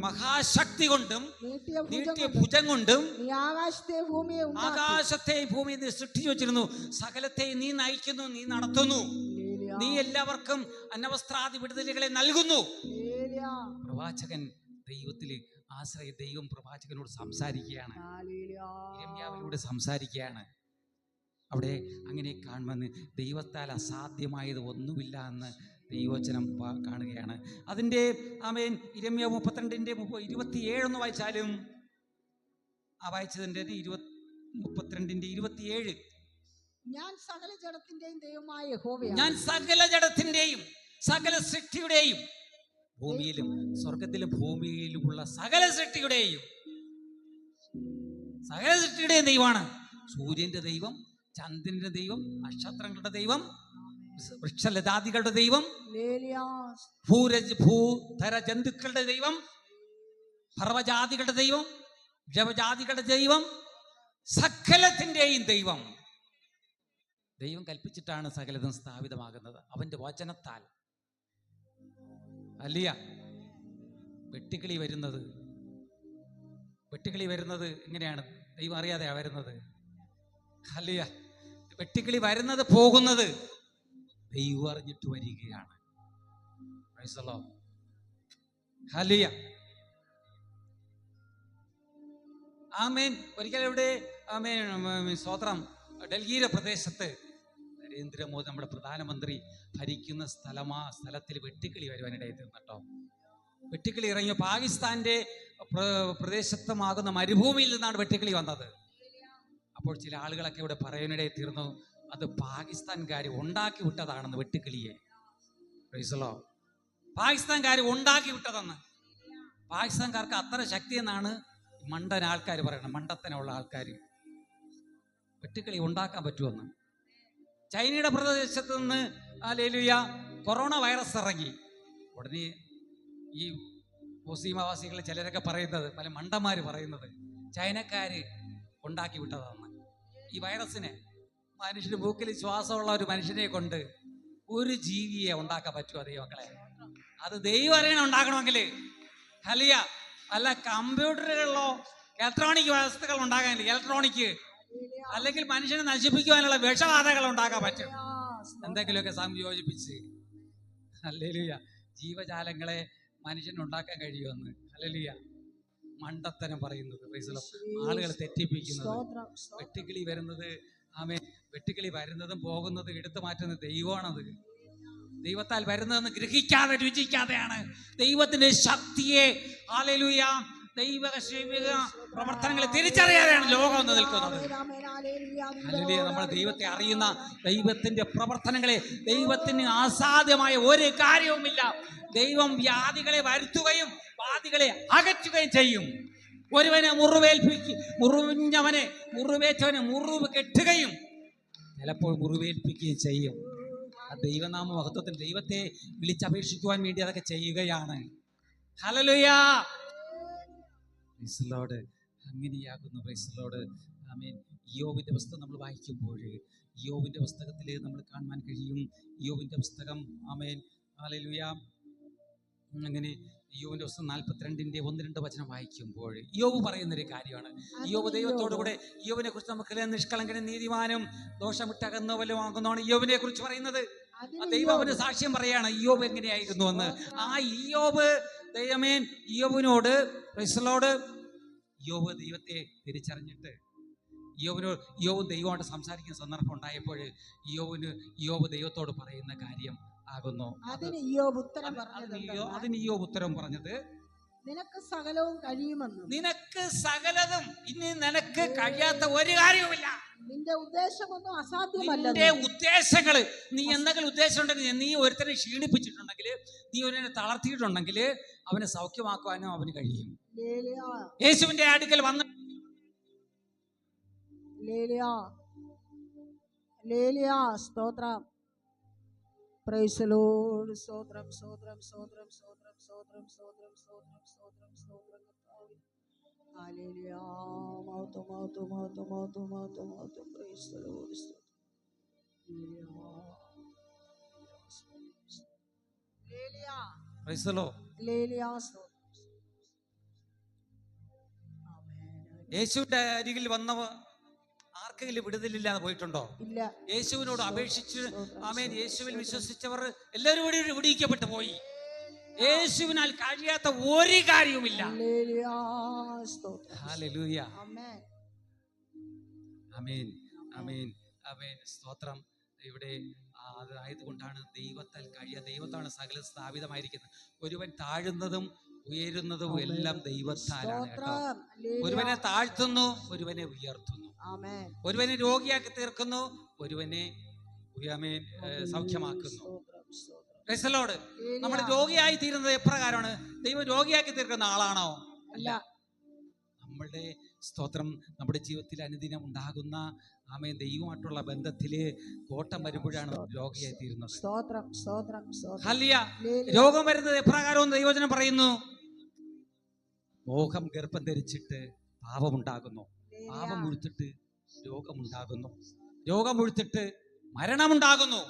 മഹാശക്തി കൊണ്ടും നീട്ടിയ ഭുജം കൊണ്ടും നീ ആകാശത്തെയും ഭൂമിയെ നീ സൃഷ്ടിച്ചു വെച്ചിരുന്നു. സകലത്തെയും നീ നയിക്കുന്നു, നീ നടത്തുന്നു, നീ എല്ലാവർക്കും അനവസ്ത്രാദി വിടുതലുകളെ നൽകുന്നു. പ്രവാചകൻ ദൈവത്തിൽ ആശ്രയി, ദൈവം പ്രവാചകനോട് സംസാരിക്കുകയാണ്, ഇരമ്യാവിലൂടെ സംസാരിക്കുകയാണ്. അവിടെ അങ്ങനെ കാണുമെന്ന് ദൈവത്താൽ അസാധ്യമായത് ഒന്നുമില്ല എന്ന് ദൈവവചനം കാണുകയാണ്. അതിൻ്റെ ആമേൻ ഇരമ്യാവ് 32:27 ഒന്ന് വായിച്ചാലും, വായിച്ചതിൻ്റെ 32:27, ഞാൻ സകല ജഡത്തിന്റെയും ദൈവമായ യഹോവയാണ്. ഞാൻ സകല ജഡത്തിന്റെയും സകല സൃഷ്ടിയുടെയും, ഭൂമിയിലും സ്വർഗത്തിലും ഭൂമിയിലുമുള്ള സകല സൃഷ്ടിയുടെയും ദൈവമാണ്. സൂര്യന്റെ ദൈവം, ചന്ദ്രന്റെ ദൈവം, നക്ഷത്രങ്ങളുടെ ദൈവം, വൃക്ഷലതാദികളുടെ ദൈവം, ഭൂധര ജന്തുക്കളുടെ ദൈവം, പർവ്വജാതികളുടെ ദൈവം, ജവജാതികളുടെ ദൈവം, സകലത്തിന്റെയും ദൈവം. ദൈവം കൽപ്പിച്ചിട്ടാണ് സകലതും സ്ഥാപിതമാകുന്നത്, അവന്റെ വചനത്താൽ. അല്ല വെട്ടുക്കിളി വരുന്നത് എങ്ങനെയാണ്? ദൈവം അറിയാതെയാ വരുന്നത്. അല്ല വെട്ടുക്കിളി വരുന്നത് പോകുന്നത് ദൈവം അറിഞ്ഞിട്ട് വരികയാണ്. ഹല്ലേലൂയ. ആമേൻ. ഒരിക്കലും ഇവിടെ ആമേൻ സ്തോത്രം, ഡൽഹിയിലെ പ്രദേശത്ത് നരേന്ദ്രമോദി നമ്മുടെ പ്രധാനമന്ത്രി ഭരിക്കുന്ന സ്ഥലത്തിൽ വെട്ടുക്കിളി വരുവാനിടയിൽ തീർന്നട്ടോ. വെട്ടുക്കിളി ഇറങ്ങിയ പാകിസ്ഥാന്റെ പ്രദേശത്തുമാകുന്ന മരുഭൂമിയിൽ നിന്നാണ് വെട്ടുക്കിളി വന്നത്. അപ്പോൾ ചില ആളുകളൊക്കെ ഇവിടെ പറയാനിടയിൽ തീർന്നു, അത് പാകിസ്ഥാൻകാർ ഉണ്ടാക്കി വിട്ടതാണെന്ന് വെട്ടുക്കിളിയെ. പാകിസ്ഥാൻകാർ ഉണ്ടാക്കി വിട്ടതെന്ന്. പാകിസ്ഥാൻകാർക്ക് അത്ര ശക്തി എന്നാണ് മണ്ടൻ ആൾക്കാർ പറയണം, മണ്ടത്തനുള്ള ആൾക്കാർ. വെട്ടുക്കിളി ഉണ്ടാക്കാൻ പറ്റുമെന്ന്. ചൈനയുടെ പ്രദേശത്ത് നിന്ന് ഹല്ലേലൂയ കൊറോണ വൈറസ് ഇറങ്ങി ഉടനെ ഈ മുസ്ലിംവാസികൾ ചിലരൊക്കെ പറയുന്നത്, പല മണ്ടന്മാർ പറയുന്നത്, ചൈനക്കാര് ഉണ്ടാക്കി വിട്ടതാണെന്ന്. ഈ വൈറസിനെ മനുഷ്യന് മൂക്കിൽ ശ്വാസമുള്ള ഒരു മനുഷ്യനെ കൊണ്ട് ഒരു ജീവിയെ ഉണ്ടാക്കാൻ പറ്റുമോ ദൈവങ്ങളെ? അത് ദൈവം അറിയണം ഉണ്ടാക്കണമെങ്കിൽ. ഹല്ലേലൂയ. അല്ല കമ്പ്യൂട്ടറുകളിലോ ഇലക്ട്രോണിക് വ്യവസ്ഥകൾ ഉണ്ടാകാനില്ല. ഇലക്ട്രോണിക് അല്ലെങ്കിൽ മനുഷ്യനെ നശിപ്പിക്കുവാനുള്ള വിഷബാധകൾ ഉണ്ടാക്കാൻ പറ്റും, എന്തെങ്കിലുമൊക്കെ സംയോജിപ്പിച്ച്. ഹല്ലേലൂയ. ജീവജാലങ്ങളെ മനുഷ്യനുണ്ടാക്കാൻ കഴിയുമെന്ന്. ഹല്ലേലൂയ. മണ്ടത്തരം പറയുന്നത്, ആളുകൾ തെറ്റിപ്പിക്കുന്നത്. വെട്ടുക്കിളി വരുന്നത്, വെട്ടുക്കിളി വരുന്നതും പോകുന്നതും എടുത്തു മാറ്റുന്ന ദൈവമാണത്. ദൈവത്താൽ വരുന്നതെന്ന് ഗ്രഹിക്കാതെ രുചിക്കാതെയാണ് ദൈവത്തിന്റെ ശക്തിയെ, ഹല്ലേലൂയ, ദൈവിക പ്രവർത്തനങ്ങളെ തിരിച്ചറിയാതെയാണ് ലോകം എന്ന് നിൽക്കുന്നത്. ഹല്ലേലൂയ. നമ്മൾ ദൈവത്തെ അറിയുന്ന, ദൈവത്തിന്റെ പ്രവർത്തനങ്ങളെ, ദൈവത്തിന് അസാധ്യമായ ഒരു കാര്യവുമില്ല. ദൈവം വ്യാധികളെ വരുത്തുകയും വ്യാധികളെ അകറ്റുകയും ചെയ്യും. ഒരുവനെ മുറിവേറ്റവനെ മുറിവ് കെട്ടുകയും ചിലപ്പോൾ മുറിവേൽപ്പിക്കുകയും ചെയ്യും. ആ ദൈവനാമ മഹത്വത്തിൽ ദൈവത്തെ വിളിച്ചപേക്ഷിക്കുവാൻ വേണ്ടി അതൊക്കെ ചെയ്യുകയാണ്. ഹല്ലേലൂയ. Praise the Lord. അങ്ങനെയാകുന്നു. Praise the Lord. ആമേൻ. യോബിന്റെ പുസ്തകം നമ്മൾ വായിക്കുമ്പോൾ യോബിന്റെ പുസ്തകത്തിൽ നമ്മൾ കാണുവാൻ കഴിയും. യോബിന്റെ പുസ്തകം, ആമേൻ, ഹല്ലേലൂയ. അങ്ങനെ യോബിന്റെ പുസ്തകം 42:1-2 വായിക്കുമ്പോൾ യോബ് പറയുന്നൊരു കാര്യമാണ്. യോബ് ദൈവത്തോടു കൂടെ, യോബിനെ കുറിച്ച് നമുക്ക് നിഷ്കളങ്കനും നീതിമാനും ദോഷമിട്ടകന്നവലുമാകുന്നതാണ് യോബിനെ കുറിച്ച് പറയുന്നത്. ദൈവം അവന് സാക്ഷ്യം പറയാണ് യോബ് എങ്ങനെയായിരുന്നു എന്ന്. ആ യോബ് ദൈവമേൻ യോബിനോട്, പ്രൈസ് ദി ലോർഡ്, യോബ് ദൈവത്തെ തിരിച്ചറിഞ്ഞിട്ട് യോബ് ദൈവമായിട്ട് സംസാരിക്കുന്ന സന്ദർഭം ഉണ്ടായപ്പോൾ യോബ് ദൈവത്തോട് പറയുന്ന കാര്യം ആകുന്നു. അതിന് യോബ് ഉത്തരം പറഞ്ഞത്, നിനക്ക് സകലവും കഴിയുമെന്നും, നിനക്ക് സകലതും, ഇനി നിനക്ക് കഴിയാത്ത ഒരു കാര്യവുമില്ല. നിന്റെ ഉദ്ദേശമൊന്നും അസാധ്യമല്ല. നിന്റെ ഉദ്ദേശങ്ങള്, നീ എന്തെങ്കിലും ഉദ്ദേശം ഉണ്ടെങ്കിൽ, നീ ഒരുത്തനെ ക്ഷീണിപ്പിച്ചിട്ടുണ്ടെങ്കിൽ, നീ ഒരുവനെ തളർത്തിയിട്ടുണ്ടെങ്കിൽ അവനെ സൗഖ്യമാക്കുവാനും അവന് കഴിയും. യേശുവിന്റെ അടുക്കൽ വന്ന് സ്തോത്രം. Price the Lord. സ്തോത്രം, സ്തോത്രം, സ്തോത്രം, സ്തോത്രം, സ്തോത്രം, സ്തോത്രം, സ്തോത്രം, സ്തോത്രം, സ്തോത്രം. ഹല്ലേലൂയ. മഹത്വം, മഹത്വം, മഹത്വം, മഹത്വം, മഹത്വം, മഹത്വം. Price the Lord. Price the Lord. യേശുവിന്റെ അരികിൽ വന്നവ ആർക്കെങ്കിലും വിടുതലില്ലാതെ പോയിട്ടുണ്ടോ? ഇല്ല. യേശുവിനോട് അപേക്ഷിച്ച്, ആമേൻ, യേശുവിൽ വിശ്വസിച്ചവർ എല്ലാവരും വിടിയിക്കപ്പെട്ടു പോയി. യേശുവിനാൽ കഴിയാത്ത ഒരു കാര്യവുമില്ല. ഹല്ലേലൂയ. ആമേൻ, ആമേൻ, ആമേൻ. സ്തോത്രം. ഇവിടെ അതായതുകൊണ്ടാണ് ദൈവത്താണ് സകലം സ്ഥാപിതമായിരിക്കുന്നത്. ഒരുവൻ താഴുന്നതും ഉയരുന്നതും എല്ലാം ദൈവത്താലാണ് കേട്ടോ. ഒരുവനെ താഴ്ത്തുന്നു, ഒരുവനെ ഉയർത്തുന്നു. ഒരുവനെ രോഗിയാക്കി തീർക്കുന്നു, ഒരുവനെ സൗഖ്യമാക്കുന്നു. Price the Lord. നമ്മൾ രോഗിയായി തീരുന്നത് എപ്രകാരമാണ്? ദൈവം രോഗിയാക്കി തീർക്കുന്ന ആളാണോ? അല്ല. നമ്മളുടെ സ്തോത്രം, നമ്മുടെ ജീവിതത്തിൽ അനുദിനം ഉണ്ടാകുന്ന, ആമേൻ, ദൈവമായിട്ടുള്ള ബന്ധത്തില് കോട്ടം വരുമ്പോഴാണ് രോഗിയായി തീരുന്നത്. ഹല്ലേലൂയ. രോഗം വരുന്നത് എപ്രകാരം ദൈവവചനം പറയുന്നു? മോഹം ഗർഭം ധരിച്ചിട്ട് പാപമുണ്ടാകുന്നു, പാപം മുഴുത്തിട്ട് രോഗമുണ്ടാകുന്നു, രോഗം മുഴുത്തിട്ട് മരണമുണ്ടാകുന്നു.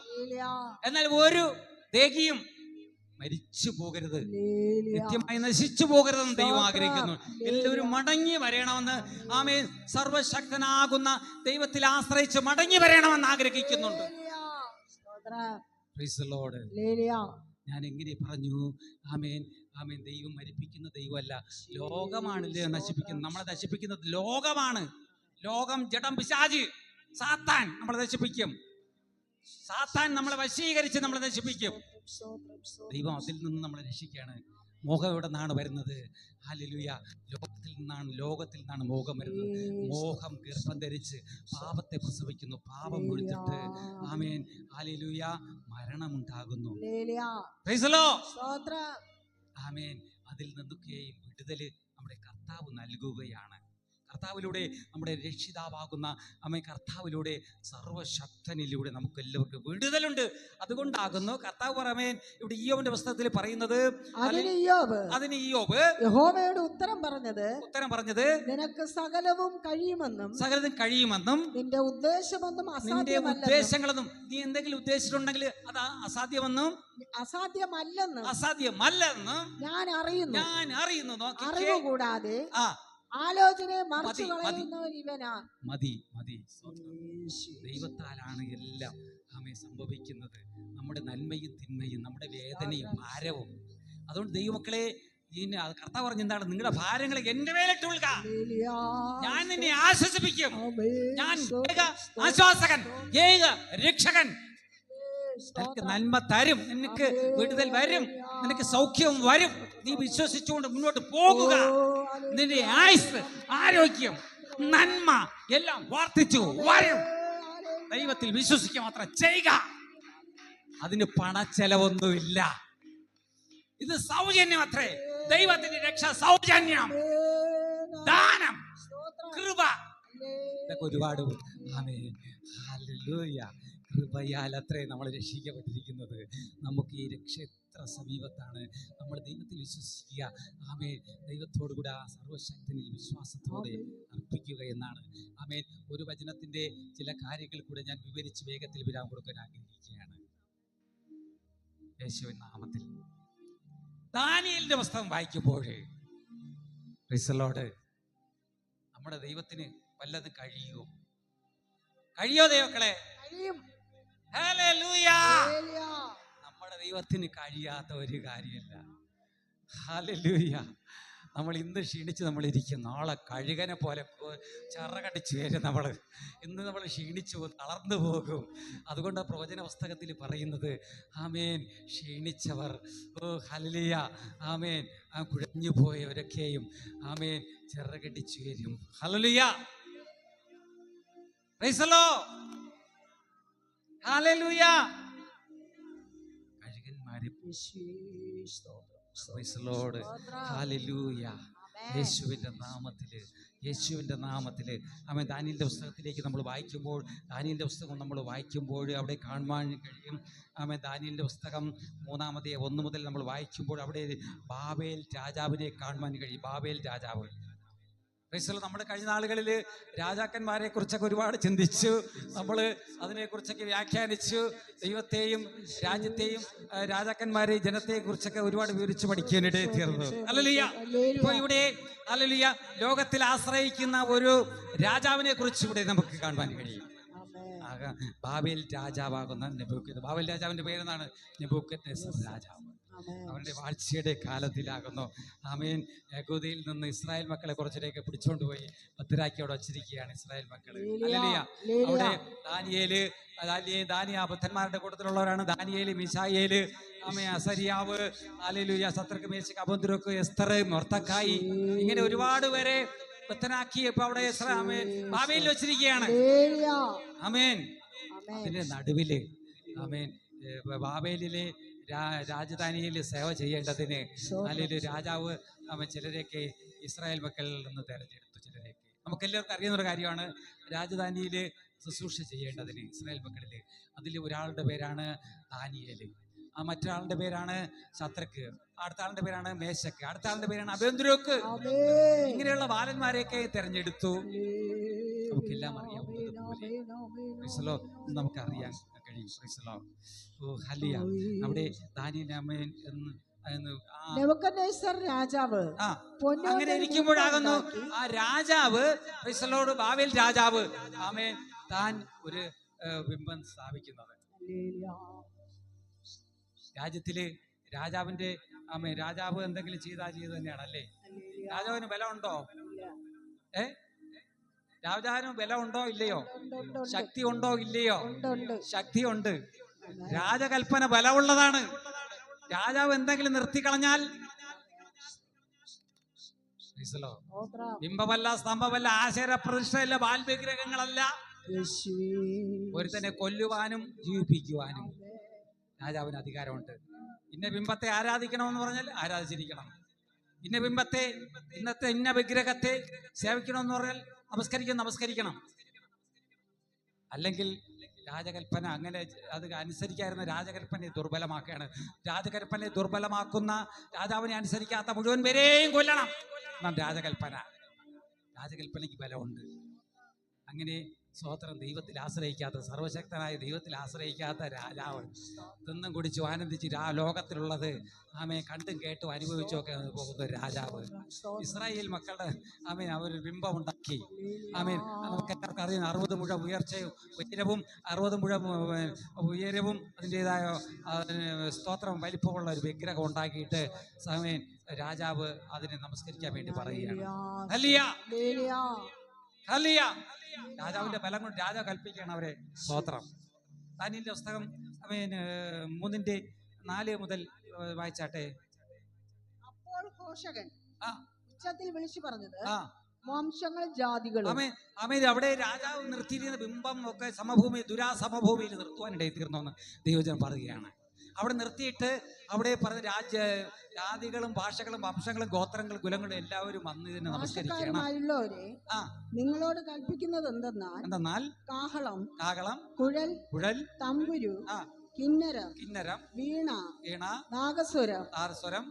എന്നാൽ ഒരു ദേഹിയും മരിച്ചു പോകരുത്, നിത്യമായി നശിച്ചു പോകരുതെന്ന് ദൈവം ആഗ്രഹിക്കുന്നു. എല്ലാവരും മടങ്ങി വരണമെന്ന്, ആമേൻ, സർവശക്തനാകുന്ന ദൈവത്തിൽ ആശ്രയിച്ച് മടങ്ങി വരണമെന്ന് ആഗ്രഹിക്കുന്നുണ്ട്. Price the Lord. ഞാൻ എങ്ങനെ പറഞ്ഞു? ആമേൻ, ആമേൻ. ദൈവം മരിപ്പിക്കുന്ന ദൈവമല്ല, ലോകമാണ് നശിപ്പിക്കുന്നത്. നമ്മളെ നശിപ്പിക്കുന്നത് ലോകമാണ്. ലോകം, ജഡം, പിശാച്, സാത്താൻ നമ്മളെ നശിപ്പിക്കും. സാത്താൻ നമ്മളെ വശീകരിച്ച് നമ്മളെ നശിപ്പിക്കും. ദൈവം അതിൽ നിന്ന് നമ്മളെ രക്ഷിക്കുകയാണ്. മോഹം എവിടെ നിന്നാണ് വരുന്നത്? ഹല്ലേലൂയ. ലോകത്തിൽ നിന്നാണ് മോഹം വരുന്നത്. മോഹം ഗർഭം ധരിച്ച് പാപത്തെ പ്രസവിക്കുന്നു, പാപം മുഴുത്തിട്ട്, ആമേൻ, ഹല്ലേലൂയ, മരണമുണ്ടാകുന്നു. Praise the Lord. ആമേൻ. അതിൽ നിന്നൊക്കെയും വിടുതല് നമ്മുടെ കർത്താവ് നൽകുകയാണ്. കർത്താവിലൂടെ, നമ്മുടെ രക്ഷിതാവാകുന്ന ആമേൻ കർത്താവിലൂടെ, സർവശക്തനിലൂടെ നമുക്ക് എല്ലാവർക്കും വിടുതലുണ്ട്. അതുകൊണ്ടാകുന്നു കർത്താവ് പറമേൻ ഇവിടെ ഇയ്യോബിന്റെ പുസ്തകത്തിൽ പറയുന്നത്, അതിന് ഇയ്യോബ് യഹോവയോട് ഉത്തരം പറഞ്ഞത്, നിനക്ക് സകലവും കഴിയുമെന്നും നിന്റെ ഉദ്ദേശങ്ങളൊന്നും, നീ എന്തെങ്കിലും ഉദ്ദേശിച്ചിട്ടുണ്ടെങ്കിൽ അത് അസാധ്യമല്ലെന്ന് ഞാൻ അറിയുന്നു. അറിവ് കൂടാതെ ആലോചനയെ മറിച്ചു കളയുന്നവൻ ഇവനാ. മതി. ദൈവത്താലാണ് എല്ലാം ആമേൻ സംഭവിക്കുന്നത്. നമ്മുടെ നന്മയും തിന്മയും, നമ്മുടെ വേദനയും ഭാരവും. അതുകൊണ്ട് ദൈവമക്കളെ, കർത്താവ് പറഞ്ഞ എന്താണ്? നിങ്ങളുടെ ഭാരങ്ങളെ എന്റെ മേലിട്ട് കൊള്ളുക, ഞാൻ നിന്നെ ആശ്വസിപ്പിക്കും. ഞാൻ ആശ്വാസകൻ, രക്ഷകൻ. നിനക്ക് നന്മ തരും, നിനക്ക് വിടുതൽ വരും, നിനക്ക് സൗഖ്യം വരും. നീ വിശ്വസിച്ചുകൊണ്ട് മുന്നോട്ട് പോകുക. നിന്റെ ആയുസ്, ആരോഗ്യം, നന്മ എല്ലാം വർദ്ധിച്ചു വരും. ദൈവത്തിൽ വിശ്വസിക്കുക മാത്രം ചെയ്യുക. അതിന് പണച്ചെലവൊന്നുമില്ല. ഇത് സൗജന്യം അത്രേ. ദൈവത്തിന്റെ രക്ഷ സൗജന്യം, ദാനം, കൃപ. ഇതൊക്കെ ഒരുപാട് ആമേൻ ഹല്ലേലൂയ. കൃപയാൽ അത്രേ നമ്മൾ രക്ഷിക്കപ്പെട്ടിരിക്കുന്നത്. നമുക്ക് ഈ രക്ഷ എത്ര സമീപത്താണ്. നമ്മൾ ദൈവത്തിൽ വിശ്വസിക്കുക. ആമേൻ. ദൈവത്തോടു കൂടെ ആ സർവശക്തനിൽ വിശ്വാസത്തോടെ അർപ്പിക്കുക എന്നാണ്. ആമേൻ. ഒരു വചനത്തിന്റെ ചില കാര്യങ്ങൾ കൂടെ ഞാൻ വിവരിച്ച് വേഗത്തിൽ വിരാമം കൊടുക്കാൻ ആഗ്രഹിക്കുകയാണ്. യേശുവിൻ നാമത്തിൽ ദാനിയേലിന്റെ പുസ്തകം വായിക്കുമ്പോൾ പ്രൈസ് ദി ലോർഡ്, നമ്മുടെ ദൈവത്തിന് വല്ലതും കഴിയോ ദൈവക്കളെ? ഹല്ലേലൂയ. നമ്മുടെ ദൈവത്തിന് കഴിയാത്ത ഒരു കാര്യമില്ല. ഹല്ലേലൂയ. നമ്മൾ ഇന്ന് ക്ഷീണിച്ച് നമ്മളിരിക്കും, നാളെ കഴുകനെ പോലെ ചിറകടിച്ചു വരും. ഇന്ന് നമ്മൾ ക്ഷീണിച്ചു തളർന്നു പോകും. അതുകൊണ്ട് പ്രവചന പുസ്തകത്തിൽ പറയുന്നത് ആമേൻ, ക്ഷീണിച്ചവർ, ഓ ഹല്ലേലൂയ, ആമേൻ, ആ കുഴഞ്ഞു പോയവരൊക്കെയും ആമേൻ ചിറകടിച്ചു വരും. ഹല്ലേലൂയ. Praise the Lord. ഹല്ലേലൂയ. കഴുകന്മാരെ പ്രൈസ് ദി ലോർഡ്. ഹല്ലേലൂയ. യേശുവിൻ്റെ നാമത്തിൽ ആമേൻ. ദാനിയേലിന്റെ പുസ്തകത്തിലേക്ക് നമ്മൾ വായിക്കുമ്പോൾ, ദാനിയേലിന്റെ പുസ്തകം നമ്മൾ വായിക്കുമ്പോൾ അവിടെ കാണുവാൻ കഴിയും. ആമേൻ. ദാനിയേലിന്റെ പുസ്തകം 1 മുതൽ നമ്മൾ വായിക്കുമ്പോൾ അവിടെ ബാബേൽ രാജാവിനെ കാണുവാൻ കഴിയും. ബാബേൽ രാജാവ്. നമ്മൾ കഴിഞ്ഞ നാളുകളിൽ രാജാക്കന്മാരെ കുറിച്ചൊക്കെ ഒരുപാട് ചിന്തിച്ചു. നമ്മൾ അതിനെക്കുറിച്ചൊക്കെ വ്യാഖ്യാനിച്ചു. ദൈവത്തെയും രാജ്യത്തെയും രാജാക്കന്മാരെയും ജനത്തെയും കുറിച്ചൊക്കെ ഒരുപാട് വിവരിച്ച് പഠിക്കാനിടയിൽ തീർന്നു. ഹല്ലേലൂയ. ഇപ്പോൾ ഇവിടെ ഹല്ലേലൂയ ലോകത്തിൽ ആശ്രയിക്കുന്ന ഒരു രാജാവിനെ കുറിച്ച് ഇവിടെ നമുക്ക് കാണുവാൻ കഴിയും. Babel രാജാവാകുന്ന Nebuchadnezzar. ബാബേൽ രാജാവിന്റെ പേരെന്നാണ് നെബൂഖദ്നേസർ രാജാവ്. അവരുടെ വാഴ്ചയുടെ കാലത്തിലാകുന്നു. ആമേൻ. യഹൂദയിൽ നിന്ന് ഇസ്രായേൽ മക്കളെ കുറച്ചിലേക്ക് പിടിച്ചുകൊണ്ട് പോയി ഭദ്രാക്കി അവിടെ വച്ചിരിക്കുകയാണ് ഇസ്രായേൽ മക്കള്. ഹല്ലേലൂയ. അവിടെ ദാനിയ ബുദ്ധന്മാരുടെ കൂട്ടത്തിലുള്ളവരാണ്. ദാനിയേല്, മിശായേല്, ആമേൻ, അസരിയാവ്, ഹല്ലേലൂയ, സത്രക്ക്, മേശക്ക്, അബദ്രോക്ക്, എസ്തർ, മൊർദെഖായി, ഇങ്ങനെ ഒരുപാട് പേരെ ബദ്ധനാക്കി ഇപ്പൊ അവിടെ ബാബേലിൽ വെച്ചിരിക്കുകയാണ്. ആമേൻ. അതിന്റെ നടുവില് ആമേൻ ബാബേലിലെ രാജധാനിയിൽ സേവ ചെയ്യേണ്ടതിന് അല്ലെങ്കിൽ രാജാവ് അവൻ ചിലരെയൊക്കെ ഇസ്രായേൽ മക്കളിൽ നിന്ന് തെരഞ്ഞെടുത്തു. ചിലരെയൊക്കെ നമുക്കെല്ലാവർക്കും അറിയുന്നൊരു കാര്യമാണ്. രാജധാനിയിൽ ശുശ്രൂഷ ചെയ്യേണ്ടതിന് ഇസ്രായേൽ മക്കളിൽ അതിൽ ഒരാളുടെ പേരാണ് ദാനിയേല്, ആ മറ്റൊരാളുടെ പേരാണ് ശദ്രക്ക്, അടുത്ത ആളുടെ പേരാണ് മേശക്ക്, അടുത്ത ആളുടെ പേരാണ് അബേദ്നെഗോ. ഇങ്ങനെയുള്ള ബാലന്മാരെയൊക്കെ തെരഞ്ഞെടുത്തു. നമുക്കെല്ലാം അറിയാവുന്നതുപോലെ നമുക്കറിയാൻ കഴിയും. അവിടെ ദാനിയേൽ രാജാവ് അങ്ങനെ ഇരിക്കുമ്പോഴാകുന്നു ആ രാജാവ് ബാബേൽ രാജാവ് ആമേൻ താൻ ഒരു ബിംബം സ്ഥാപിക്കുന്നത്. രാജ്യത്തില് രാജാവിന്റെ ആമേൻ രാജാവ് എന്തെങ്കിലും ചെയ്ത് തന്നെയാണ് അല്ലേ? രാജാവിന് ബലമുണ്ടോ? രാജാവിന് ബലമുണ്ടോ ഇല്ലയോ? ശക്തി ഉണ്ടോ ഇല്ലയോ? ശക്തിയുണ്ട്. രാജകൽപ്പന ബലമുള്ളതാണ്. രാജാവ് എന്തെങ്കിലും നിർത്തിക്കളഞ്ഞാൽ ബിംബമല്ല, സ്തംഭമല്ല, ആശയ പ്രതിഷ്ഠയല്ല, ബാൽവിഗ്രഹങ്ങളല്ല, ഒരുത്തനെ കൊല്ലുവാനും ജീവിപ്പിക്കുവാനും രാജാവിന് അധികാരമുണ്ട്. ഇന്ന ബിംബത്തെ ആരാധിക്കണമെന്ന് പറഞ്ഞാൽ ആരാധിച്ചിരിക്കണം. ഇന്ന ബിംബത്തെ, ഇന്ന വിഗ്രഹത്തെ സേവിക്കണമെന്ന് പറഞ്ഞാൽ നമസ്കരിക്കണം. അല്ലെങ്കിൽ രാജകൽപ്പന അങ്ങനെ അത് അനുസരിക്കായിരുന്ന രാജകൽപ്പനയെ ദുർബലമാക്കുകയാണ്. രാജകൽപ്പനയെ ദുർബലമാക്കുന്ന രാജാവിനെ അനുസരിക്കാത്ത മുഴുവൻ പേരെയും കൊല്ലണം. രാജകൽപ്പനയ്ക്ക് ബലമുണ്ട്. അങ്ങനെ സ്വതന്ത്രം ദൈവത്തിൽ ആശ്രയിക്കാത്ത, സർവശക്തനായ ദൈവത്തിൽ ആശ്രയിക്കാത്ത രാജാവ് തിന്നും കുടിച്ചു ആനന്ദിച്ച് ലോകത്തിലുള്ളത് ആമേ കണ്ടും കേട്ടും അനുഭവിച്ചും ഒക്കെ പോകുന്ന രാജാവ് ഇസ്രായേൽ മക്കളുടെ ആമേൻ അവർ ബിംബം ഉണ്ടാക്കി. ആമേൻ. നമുക്ക് എല്ലാവർക്കും അറിയുന്ന 60 മുഴം ഉയരവും അതിൻ്റെതായ സ്തോത്രം വലിപ്പമുള്ള ഒരു വിഗ്രഹം ഉണ്ടാക്കിയിട്ട് ആമേൻ രാജാവ് അതിനെ നമസ്കരിക്കാൻ വേണ്ടി പറയുകയാണ്. രാജാവിന്റെ ബലം കൊണ്ട് രാജാവ് കൽപ്പിക്കുകയാണ് അവരെ സ്തോത്രം. ദാനിയേലിന്റെ പുസ്തകം 3:4 മുതൽ വായിച്ചാട്ടെ. അപ്പോൾ ഘോഷകൻ ആ ഉച്ചത്തിൽ വിളിച്ചു പറഞ്ഞത്, ആ വംശങ്ങൾ ജാതികളും. ആമേൻ. അവിടെ രാജാവ് നിർത്തിയിരിക്കുന്ന ബിംബം ഒക്കെ ദുരാസമഭൂമിയിൽ നിർത്തുവാനിടയിൽ തീർന്നോന്ന് ദൈവജനം പറയുകയാണ്. അവിടെ നിർത്തിയിട്ട് അവിടെ പറഞ്ഞ ജാതികളും ഭാഷകളും വംശങ്ങളും ഗോത്രങ്ങളും കുലങ്ങളും എല്ലാവരും വന്ന് ഇതിനെ നമസ്കരിക്കണം. നിങ്ങളോട് കൽപ്പിക്കുന്നത് എന്തെന്നാൽ കാഹളം, കുഴൽ, തമ്പുരു, കിന്നരം, വീണ, നാഗസ്വരം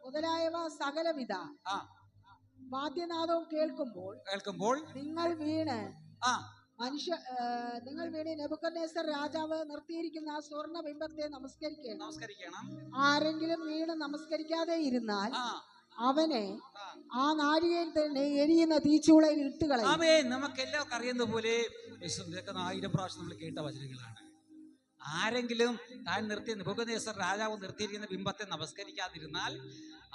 മുതലായവ സകലവിധ വാദ്യനാദവും കേൾക്കുമ്പോൾ നിങ്ങൾ വീണ് നെബൂഖദ്നേസർ രാജാവ് നിർത്തിയിരിക്കുന്ന ആ സ്വർണ്ണ ബിംബത്തെ നമസ്കരിക്കണം. ആരെങ്കിലും വീണ് നമസ്കരിക്കാതെ ഇരുന്നാൽ അവനെ ആ നാഴികയിൽ തന്നെ എരിയുന്ന തീച്ചൂളയിൽ ഇട്ടുകളയും. നമുക്ക് എല്ലാവർക്കും അറിയുന്ന പോലെ 1000 പ്രാവശ്യം നമ്മൾ കേട്ട വചനങ്ങളാണ്. ആരെങ്കിലും താൻ നെബൂഖദ്നേസർ രാജാവ് നിർത്തിയിരിക്കുന്ന ബിംബത്തെ നമസ്കരിക്കാതിരുന്നാൽ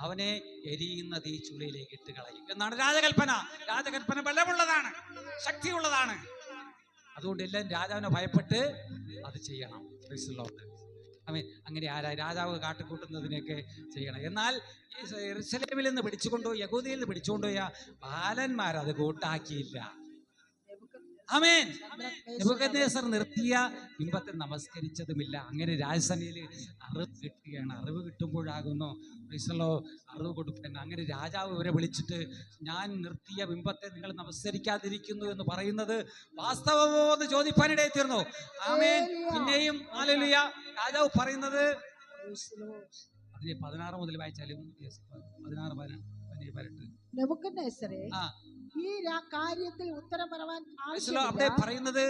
അവനെ എരിയുന്ന തീച്ചൂളയിലേക്ക് ഇട്ട് കളയും എന്നാണ് രാജകൽപ്പന ബലമുള്ളതാണ്, ശക്തിയുള്ളതാണ്. അതുകൊണ്ട് എല്ലാം രാജാവിനെ ഭയപ്പെട്ട് അത് ചെയ്യണം. അങ്ങനെ രാജാവ് കാട്ടിക്കൂട്ടുന്നതിനൊക്കെ ചെയ്യണം. എന്നാൽ യെരൂശലേമിൽ നിന്ന് പിടിച്ചുകൊണ്ടുപോയി യഹൂദയിൽ നിന്ന് പിടിച്ചുകൊണ്ടുപോയ ബാലന്മാരത് കൂട്ടാക്കിയില്ല. ആമേൻ. നെബൂഖദ്നേസർ നിർത്തിയ ബിംബത്തെ നമസ്കരിച്ചതുമില്ല. അങ്ങനെ രാജസഭയിൽ അറിവ് കിട്ടുമ്പോഴാകുന്നു അറിവ് കൊടുക്കാൻ. അങ്ങനെ രാജാവ് ഇവരെ വിളിച്ചിട്ട് ഞാൻ നിർത്തിയ ബിംബത്തെ നിങ്ങൾ നമസ്കരിക്കാതിരിക്കുന്നു എന്ന് പറയുന്നത് വാസ്തവമോ എന്ന് ചോദിപ്പാനിടയിൽ തീർന്നു. ആമേൻ. പിന്നെയും ഹല്ലേലൂയ രാജാവ് പറയുന്നത് 16 മുതൽ വായിച്ചാലും 16 നെബൂഖദ്നേസരേ, ഈ കാര്യത്തിൽ ഉത്തരം പറയാൻ അവിടെ പറയുന്നത്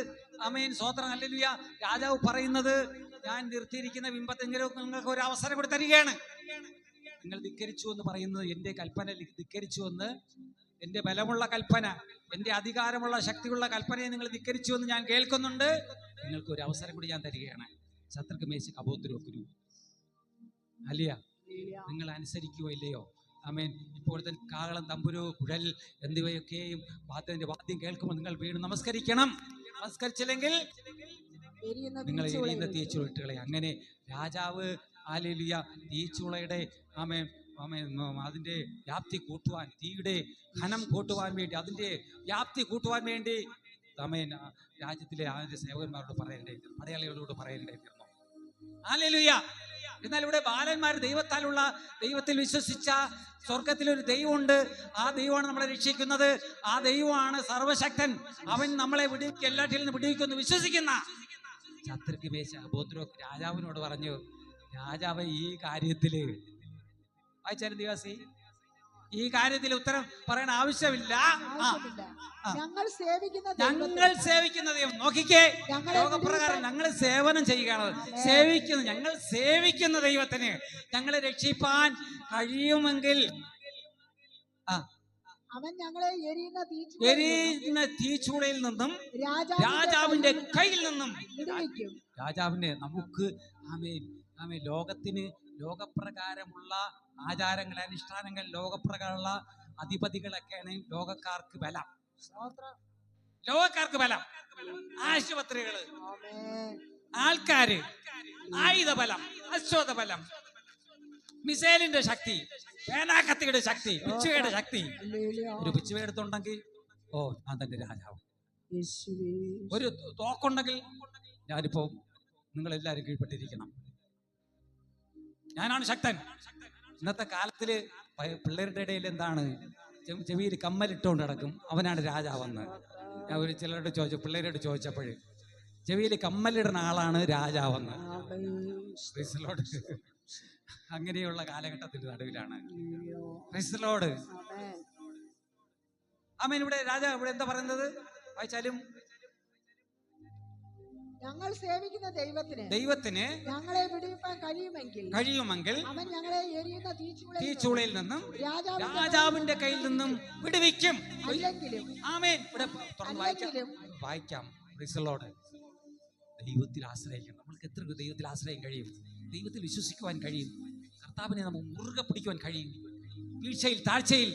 ആമേൻ സ്തോത്രം ഹല്ലേലൂയ. രാജാവ് പറയുന്നത് ഞാൻ നിർത്തിയിരിക്കുന്ന ബിംബത്തെങ്കിലും നിങ്ങൾക്ക് ഒരു അവസരം കൂടി തരികയാണ്. നിങ്ങൾ ധിക്കരിച്ചു എന്ന് പറയുന്നത് എന്റെ കൽപ്പന ധിക്കരിച്ചു എന്ന്, എന്റെ ബലമുള്ള കൽപ്പന, എന്റെ അധികാരമുള്ള ശക്തിയുള്ള കൽപ്പനയെ നിങ്ങൾ ധിക്കരിച്ചു എന്ന് ഞാൻ കേൾക്കുന്നുണ്ട്. നിങ്ങൾക്ക് ഒരു അവസരം കൂടി ഞാൻ തരികയാണ്. ശത്രുക്ക് മേശ കബോദ്രോക്കുരു അലിയ, നിങ്ങൾ അനുസരിക്കുകയോ ഇല്ലയോ? ആമേൻ. ഇപ്പോഴത്തെ കാഹളം, തമ്പുരു, കുഴൽ എന്നിവയൊക്കെയും വാദ്യം കേൾക്കുമ്പോൾ നിങ്ങൾ വീണ് നമസ്കരിക്കണം. നമസ്കരിച്ചില്ലെങ്കിൽ നിങ്ങൾ എരിയുന്ന തീച്ചുളകളെ. അങ്ങനെ രാജാവ് ഹല്ലേലൂയ തീച്ചുളയുടെ അതിന്റെ വ്യാപ്തി കൂട്ടുവാൻ, തീയുടെ ഘനം കൂട്ടുവാൻ വേണ്ടി, അതിന്റെ വ്യാപ്തി കൂട്ടുവാൻ വേണ്ടി ആമേൻ രാജ്യത്തിലെ അതിന്റെ സേവകന്മാരോട് പറയേണ്ടത്, പടയാളികളോട് പറയേണ്ടതായിരുന്നു. ഹല്ലേലൂയ. എന്നാൽ ഇവിടെ ബാലന്മാർ ദൈവത്തിൽ വിശ്വസിച്ച സ്വർഗത്തിലൊരു ദൈവമുണ്ട്. ആ ദൈവമാണ് നമ്മളെ രക്ഷിക്കുന്നത്. ആ ദൈവമാണ് സർവശക്തൻ. അവൻ നമ്മളെ എല്ലാറ്റിൽ നിന്ന് വിടുവിക്കുമെന്ന് വിശ്വസിക്കുന്ന ശത്രുക്ക് മേശ ബോദ്രോക്ക് രാജാവിനോട് പറഞ്ഞു, രാജാവ് ഈ കാര്യത്തില് വായിച്ചാലും ദിവസി ഈ കാര്യത്തിൽ ഉത്തരം പറയാൻ ആവശ്യമില്ല. ഞങ്ങൾ സേവിക്കുന്ന ദൈവം നോക്കിക്കേ, ലോകപ്രകാരം ഞങ്ങൾ സേവനം ചെയ്യുകയാണ്. ഞങ്ങൾ സേവിക്കുന്ന ദൈവത്തിന് ഞങ്ങളെ രക്ഷിപ്പാൻ കഴിയുമെങ്കിൽ അവൻ ഞങ്ങളെ എരിയുന്ന തീച്ചൂളയിൽ നിന്നും രാജാവിന്റെ കയ്യിൽ നിന്നും രാജാവിന്റെ നമുക്ക് ലോകത്തിന് ലോകപ്രകാരമുള്ള ആചാരങ്ങൾ, അനുഷ്ഠാനങ്ങൾ, ലോകപ്രകാരമുള്ള അധിപതികളൊക്കെയാണ് ലോകക്കാർക്ക് ബലം. ആശുപത്രികള്, ആൾക്കാര്, ആയുധബലം, അശ്വതബലം, മിസൈലിന്റെ ശക്തി, പേനാക്കത്തിയുടെ ശക്തി, പിച്ചുവയുടെ ശക്തി. ഒരു പിച്ചുവ എടുത്തുണ്ടെങ്കിൽ ഞാൻ തന്നെ രാജാവ്. ഒരു തോക്കുണ്ടെങ്കിൽ ഞാനിപ്പോ നിങ്ങളെല്ലാരും കീഴ്പ്പെട്ടിരിക്കണം. ഞാനാണ് ശക്തൻ. ഇന്നത്തെ കാലത്തില് പിള്ളേരുടെ ഇടയിൽ എന്താണ്, ചെവിയിൽ കമ്മലിട്ടുകൊണ്ട് നടക്കും, അവനാണ് രാജാവെന്ന്. ഞാൻ ചിലരോട് പിള്ളേരോട് ചോദിച്ചപ്പോഴ് ചെവിയിൽ കമ്മലിടുന്ന ആളാണ് രാജാവെന്ന്. അങ്ങനെയുള്ള കാലഘട്ടത്തിന്റെ നടുവിലാണ്. ആമേൻ. ഇവിടെ രാജാവ് ഇവിടെ എന്താ പറയുന്നത് വായിച്ചാലും, ഞങ്ങൾ സേവിക്കുന്ന ദൈവത്തിന് ഞങ്ങളെ വിടുവിപ്പാൻ കഴിയുമെങ്കിൽ അവൻ ഞങ്ങളെ എരിയുന്ന തീച്ചൂളയിൽ നിന്നും രാജാവിന്റെ കയ്യിൽ നിന്നും വിടുവിക്കും. ആമേൻ. ഇവിടെ വായിക്കാം. ദൈവത്തിൽ ആശ്രയിക്കണം. നമ്മൾക്ക് എത്ര ദൈവത്തിൽ ആശ്രയം കഴിയും? ദൈവത്തിൽ വിശ്വസിക്കുവാൻ കഴിയും. കർത്താവിനെ നമുക്ക് മുറുകെ പിടിക്കുവാൻ കഴിയും. വീഴ്ചയിൽ, താഴ്ചയിൽ,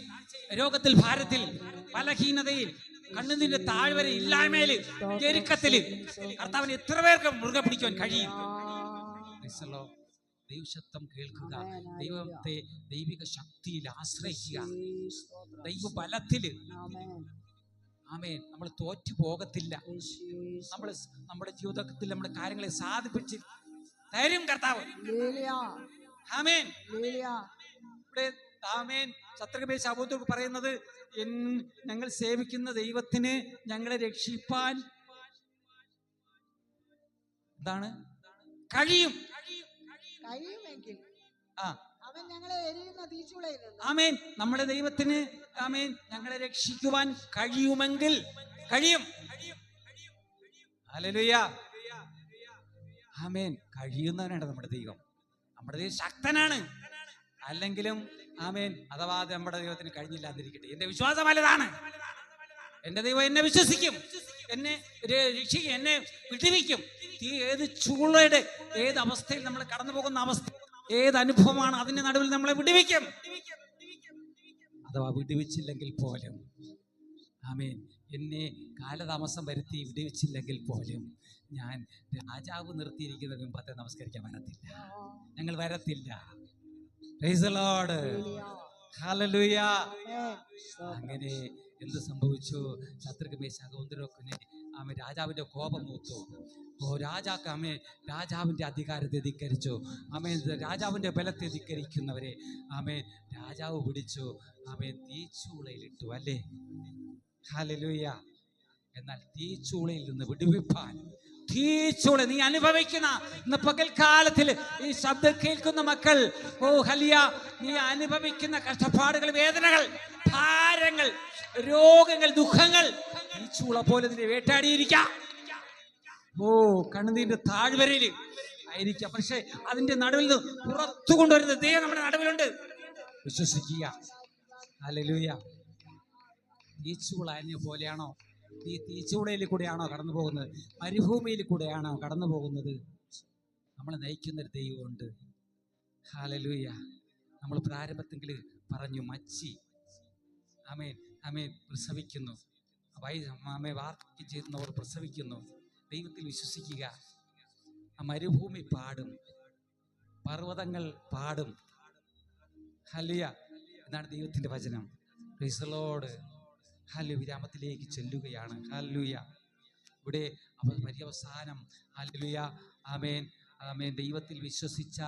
രോഗത്തിൽ, ഭാരത്തിൽ, ബലഹീനതയിൽ, കണ്ണുനീരിന്റെ താഴ്വര ഇല്ലായ്മയില് ഞെരുക്കത്തില് കർത്താവിന് എത്ര പേർക്ക് മുറുകെ പിടിക്കുവാൻ കഴിയും? ദൈവശബ്ദം കേൾക്കുക, ദൈവത്തെ ദൈവിക ശക്തിയിൽ ആശ്രയിക്കുക, ദൈവബലത്തില്. ആമേൻ. നമ്മൾ തോറ്റു പോകത്തില്ല. നമ്മൾ നമ്മുടെ ജീവിതത്തിൽ നമ്മുടെ കാര്യങ്ങളെ സാധിപ്പിച്ച് തരും കർത്താവ്. ആമേൻ. ഇവിടെ ആമേൻ ശത്രുഘ്ന ശാപത്തോട് പറയുന്നത്, ഞങ്ങൾ സേവിക്കുന്ന ദൈവത്തിന് ഞങ്ങളെ രക്ഷിപ്പാൻ എന്താണ് കഴിയും. ആമേൻ. നമ്മുടെ ദൈവത്തിന് ആമേൻ ഞങ്ങളെ രക്ഷിക്കുവാൻ കഴിയുമെങ്കിൽ കഴിയും. ഹല്ലേലൂയ. ആമേൻ. കഴിയുന്നവനാണ് നമ്മുടെ ദൈവം. നമ്മുടെ ദൈവം ശക്തനാണ്. അല്ലെങ്കിലും ആമേൻ അഥവാ നമ്മുടെ ദൈവത്തിന് കഴിഞ്ഞില്ല എന്നിരിക്കട്ടെ, എന്റെ വിശ്വാസം വലുതാണ്. എന്റെ ദൈവം എന്നെ വിശ്വസിക്കും, എന്നെ രക്ഷിക്കും, എന്നെ വിടുവിക്കും. ഏത് ചൂളയുടെ ഏത് അവസ്ഥയിൽ നമ്മൾ കടന്നു പോകുന്ന അവസ്ഥ, ഏത് അനുഭവമാണ്, അതിന്റെ നടുവിൽ നമ്മളെ വിടുവിക്കും. അഥവാ വിടുവിച്ചില്ലെങ്കിൽ പോലും ആമേൻ എന്നെ കാലതാമസം വരുത്തി വിടുവിച്ചില്ലെങ്കിൽ പോലും ഞാൻ രാജാവ് നിർത്തിയിരിക്കുന്ന ബിംബത്തെ നമസ്കരിക്കാൻ വരത്തില്ല, ഞങ്ങൾ വരത്തില്ല. Price the Lord. ഹല്ലേലൂയ. അങ്ങനെ എന്ത് സംഭവിച്ചു? ശത്രുഘ്ന മേശാകോന്തരൊക്കെ ആമേൻ രാജാവിന്റെ കോപം മൂത്തു. ആമേൻ രാജാവിന്റെ അധികാരത്തെ ധിക്കരിച്ചു. ആമേൻ രാജാവിന്റെ ബലത്തെ ധിക്കരിക്കുന്നവരെ ആമേൻ രാജാവ് പിടിച്ചു ആമേൻ തീച്ചൂളയിലിട്ടു. അല്ലേ? ഹല്ലേലൂയ. എന്നാൽ തീച്ചൂളയിൽ നിന്ന് വിടുവിപ്പാൻ, തീച്ചൂള നീ അനുഭവിക്കുന്ന ഇന്ന് പകൽക്കാലത്തിൽ ഈ ശബ്ദം കേൾക്കുന്ന മക്കൾ, ഓ ഹല്ലേലൂയ, നീ അനുഭവിക്കുന്ന കഷ്ടപ്പാടുകൾ, വേദനകൾ, ഭാരങ്ങൾ, രോഗങ്ങൾ, ദുഃഖങ്ങൾ തീച്ചൂള പോലെ നിന്നെ വേട്ടാടിയിരിക്കാം. ഓ കണ്ണുനീരിന്റെ താഴ്വരയിൽ ആയിരിക്കാം. പക്ഷെ അതിന്റെ നടുവിൽ നിന്ന് പുറത്തു കൊണ്ടുവരുന്ന ദൈവം നമ്മുടെ നടുവിലുണ്ട്. വിശ്വസിക്കുക. ഹല്ലേലൂയ. തീച്ചൂള എന്നെ പോലെയാണോ? ഈ തീച്ചൂളയിൽ കൂടെയാണോ കടന്നു പോകുന്നത്? മരുഭൂമിയിൽ കൂടെയാണോ കടന്നു പോകുന്നത്? നമ്മളെ നയിക്കുന്നൊരു ദൈവമുണ്ട്. ഹല്ലേലൂയ. നമ്മൾ പ്രാരംഭത്തിൽ പറഞ്ഞു മച്ചി ആമേൻ ആമേൻ പ്രസവിക്കുന്നു. ആമേൻ വാർദ്ധക്യം ചെയ്യുന്നവർ പ്രസവിക്കുന്നു. ദൈവത്തിൽ വിശ്വസിക്കുക. ആ മരുഭൂമി പാടും, പർവ്വതങ്ങൾ പാടും. ഹല്ലേലൂയ എന്നാണ് ദൈവത്തിന്റെ വചനം. Price the Lord. ഹല്ലേലൂയ. വിരാമത്തിലേക്ക് ചെല്ലുകയാണ്. ഹല്ലേലൂയ. ഇവിടെ പര്യവസാനം ഹല്ലേലൂയ ആമേൻ ആമേൻ ദൈവത്തിൽ വിശ്വസിച്ച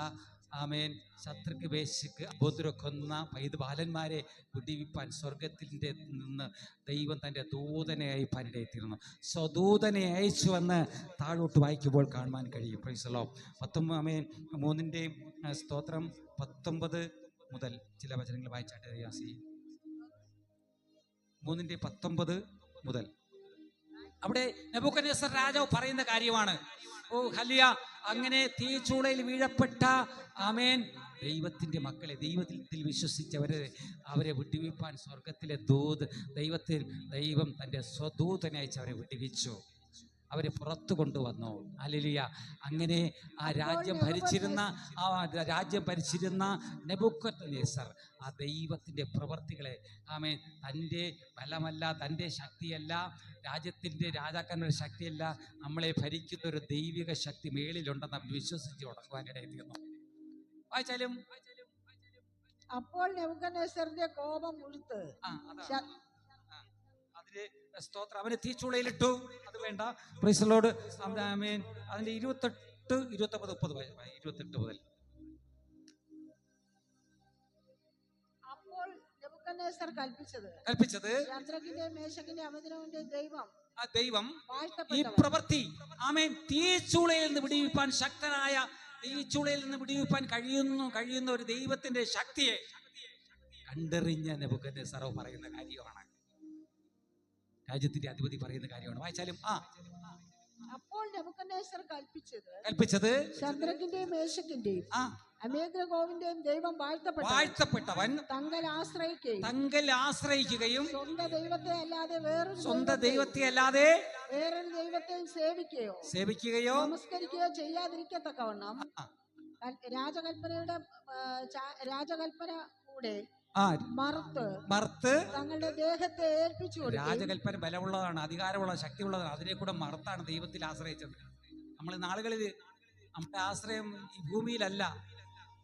ആമേൻ ശത്രുക്ക് വേശിക്ക് അബോധര കൊന്ന പൈതൃബാലന്മാരെ വിടിവിപ്പാൻ സ്വർഗത്തിൻ്റെ നിന്ന് ദൈവം തൻ്റെ ദൂതനെ അയപ്പാനിടയിത്തീർന്നു. സ്വദൂതനെ അയച്ചുവെന്ന് താഴോട്ട് വായിക്കുമ്പോൾ കാണുവാൻ കഴിയും. Price the Lord. 3 സ്തോത്രം 19 മുതൽ ചില വചനങ്ങൾ വായിച്ചാട്ടെ. 3:19 മുതൽ അവിടെ നെബൂഖദ്നേസർ രാജാവ് പറയുന്ന കാര്യമാണ്. ഓ ഹല്ലേലൂയ. അങ്ങനെ തീച്ചൂളയിൽ വീഴപ്പെട്ട ആമേൻ ദൈവത്തിന്റെ മക്കളെ, ദൈവത്തിൽ വിശ്വസിച്ചവരെ അവരെ വിടുവിപ്പാൻ സ്വർഗത്തിലെ ദൈവം തൻ്റെ സ്വദൂതനെ അയച്ച് അവരെ വിടുവിച്ചു, അവരെ പുറത്തു കൊണ്ടുവന്നു. ഹല്ലേലൂയ. അങ്ങനെ ആ രാജ്യം ഭരിച്ചിരുന്ന നെബൂഖദ്നേസർ ആ ദൈവത്തിൻ്റെ പ്രവർത്തികളെ ആമേൻ തൻ്റെ ബലമല്ല, തൻ്റെ ശക്തിയല്ല, രാജാക്കന്മാരുടെ ശക്തിയല്ല, നമ്മളെ ഭരിക്കുന്ന ഒരു ദൈവിക ശക്തി മേളിലുണ്ടെന്ന് അവൻ വിശ്വസിച്ച് തുടങ്ങുവാനിടയിൽ തീർന്നു. വായിച്ചാലും അപ്പോൾ നെബൂഖദ്നേസറിന്റെ കോപം മുഴുത്ത് സ്തോത്രം അവന് തീച്ചൂളയിലിട്ടു. അത് വേണ്ട. Praise the Lord. ആമേൻ. അതിന്റെ 28, 29, 30 28 മുതൽ. അപ്പോൾ നെബൂഖദ്നേസർ കൽപ്പിച്ചത് ശദ്രക്കിന്റെയും മേശക്കിന്റെയും അബേദ്നെഗോവിന്റെയും ദൈവം ഈ പ്രവൃത്തി ആമേൻ തീച്ചൂളയിൽ നിന്ന് വിടുവിപ്പാൻ ശക്തനായ, തീച്ചൂളയിൽ നിന്ന് വിടുവിപ്പാൻ കഴിയുന്ന ഒരു ദൈവത്തിന്റെ ശക്തിയെ കണ്ടെറിഞ്ഞ നെബൂഖദ്നേസർ പറയുന്ന കാര്യമാണ്. രാജ്യത്തിന്റെ അധിപതി പറയുന്ന കാര്യമാണ്. വായിച്ചാലും അപ്പോൾ നെബൂഖദ്നേസർ കൽപ്പിച്ചത് ശദ്രക്കിന്റെയും മേശക്കിന്റെയും അബേദ്നെഗോവിന്റെയും ദൈവം വാഴ്ത്തപ്പെട്ടവൻ തങ്കൽ ആശ്രയിക്കുകയും സ്വന്തം ദൈവത്തെ അല്ലാതെ വേറൊരു ദൈവത്തെയും സേവിക്കുകയോ നമസ്കരിക്കുകയോ ചെയ്യാതിരിക്കത്തക്കവണ്ണം രാജകൽപ്പന കൂടെ മറുത്ത് തങ്ങളുടെ ദേഹത്തെ ഏൽപ്പിച്ചു കൊടുത്തു. രാജകൽപ്പന ബലമുള്ളതാണ്, അധികാരമുള്ള, ശക്തിയുള്ളതാണ്. അതിനെ കൂടെ മറുത്താണ് ദൈവത്തിൽ ആശ്രയിച്ചത്. നമ്മൾ നാളുകളിൽ നമ്മുടെ ആശ്രയം ഈ ഭൂമിയിലല്ല,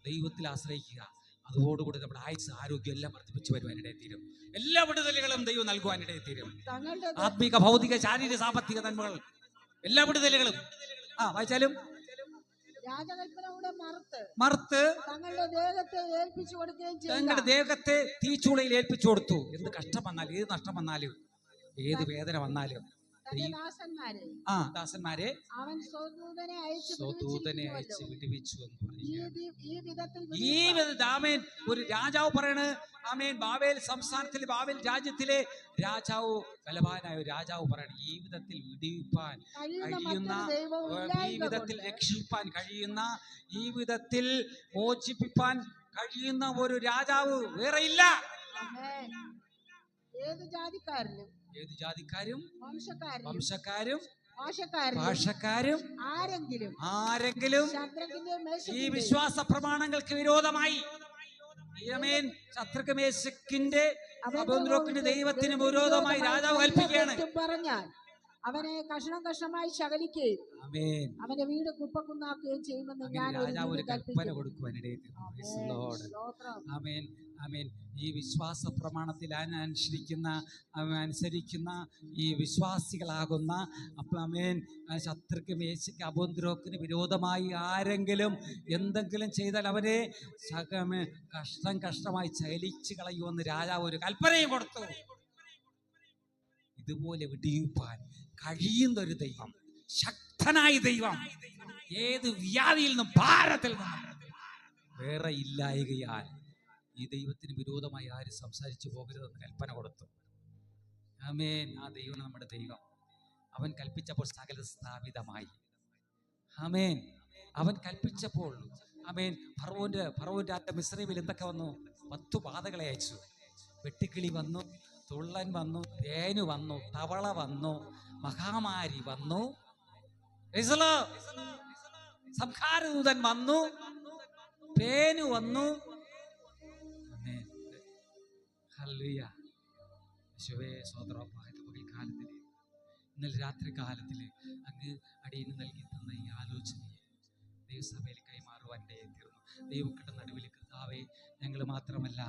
ദൈവത്തിൽ ആശ്രയിക്കുക. അതോടുകൂടി നമ്മുടെ ആയുസ്, ആരോഗ്യം എല്ലാം വർദ്ധിപ്പിച്ചു വരുവാനിടയിൽ തീരും. എല്ലാ വിടുതലുകളും ദൈവം നൽകുവാനിടയിൽ തീരും. ആത്മീക, ഭൗതിക, ശാരീരിക, സാമ്പത്തിക നന്മകൾ, എല്ലാ വിടുതലുകളും. വായിച്ചാലും രാജകൽപ്പനയുടെ മറുത്ത് തങ്ങളുടെ ദേഹത്തെ ഏൽപ്പിച്ചു കൊടുക്കുകയും ചെയ്തു. തങ്ങളുടെ ദേഹത്തെ തീച്ചൂളയിൽ ഏൽപ്പിച്ചു കൊടുത്തു. എന്ത് കഷ്ടം വന്നാലും, ഏത് നഷ്ടം വന്നാലും, ഏത് വേദന വന്നാലും ദാസന്മാരെ അവൻ സ്വദൂതനെ അയച്ച് വിടുവിച്ചു എന്ന് പറഞ്ഞു. ഈ വിധത്തിൽ ഒരു രാജാവ് പറയണ്. ആമേൻ. ബാബേൽ സംസ്ഥാനത്തിലെ, ബാബേൽ രാജ്യത്തിലെ രാജാവ്, ബലവാനായ ഒരു രാജാവ് പറയണം, ഈ വിധത്തിൽ വിടുവിപ്പാൻ കഴിയുന്ന, ഈ വിധത്തിൽ രക്ഷിപ്പാൻ കഴിയുന്ന, ഈ വിധത്തിൽ മോചിപ്പിപ്പാൻ കഴിയുന്ന ഒരു രാജാവ് വേറെയില്ല. ഏത് ജാതിക്കാരും വംശക്കാരും ഭാഷക്കാരും ആരെങ്കിലും ഈ വിശ്വാസ പ്രമാണങ്ങൾക്ക് വിരോധമായി, ശത്രുക്ക് മേശക്കിന്റെ അബേദ്നെഗോവിന്റെ ദൈവത്തിന് വിരോധമായി രാജാവ് കൽപ്പിക്കുകയാണ്. പറഞ്ഞാൽ അവനെ കഷ്ണം കഷ്ണമായി ശകലിക്കുകയും അവന്റെ വീട് കുപ്പക്കുന്നാക്കുകയും ചെയ്യുമെന്ന് ഞാൻ രാജാവ് ഒരു കൽപ്പന കൊടുക്കുവാനിടയിൽ. ഈ വിശ്വാസ പ്രമാണത്തിൽ അനുസരിക്കുന്ന ഈ വിശ്വാസികളാകുന്ന ശത്രുക്ക് മേശയ്ക്ക് അബേദ്നെഗോവിന് വിരോധമായി ആരെങ്കിലും എന്തെങ്കിലും ചെയ്താൽ അവനെ കഷ്ടമായി ചലിച്ചു കളയുമെന്ന് രാജാവ് ഒരു കൽപ്പനയും കൊടുത്തു. ഇതുപോലെ വിടിയിപ്പാൻ കഴിയുന്ന ഒരു ദൈവം, ശക്തനായ ദൈവം, ഏത് വ്യാധിയിൽ നിന്നും ഭാരത്തിൽ നിന്നും വേറെ ഇല്ലായകയാൽ ഈ ദൈവത്തിന് വിരോധമായി ആരും സംസാരിച്ചു പോകരുതെന്ന് കൽപ്പന കൊടുത്തു. ആമേൻ. ആ ദൈവം നമ്മുടെ ദൈവം. അവൻ കൽപ്പിച്ചപ്പോൾ സകല സ്ഥാപിതമായി. ആമേൻ. അവൻ കൽപ്പിച്ചപ്പോൾ ആമേൻ. ഫറവോന്റെ മിസ്രൈമിൽ എന്തൊക്കെ വന്നു? 10 ബാധകളെ അയച്ചു. വെട്ടുക്കിളി വന്നു, തുള്ളൻ വന്നു, തേനു വന്നു, തവള വന്നു, മഹാമാരി വന്നു, സംഹാരദൂതൻ വന്നു, പേനു വന്നു. പകൽക്കാലത്തില്, ഇന്നലെ രാത്രി കാലത്തില് അങ്ങ് അടിയന് നൽകി തന്ന ഈ ആലോചനയെ ദൈവസഭയിൽ കൈമാറുവാനിടയെ തീർന്നു. ദൈവങ്ങളുടെ നടുവിൽ കർത്താവേ, ഞങ്ങൾ മാത്രമല്ല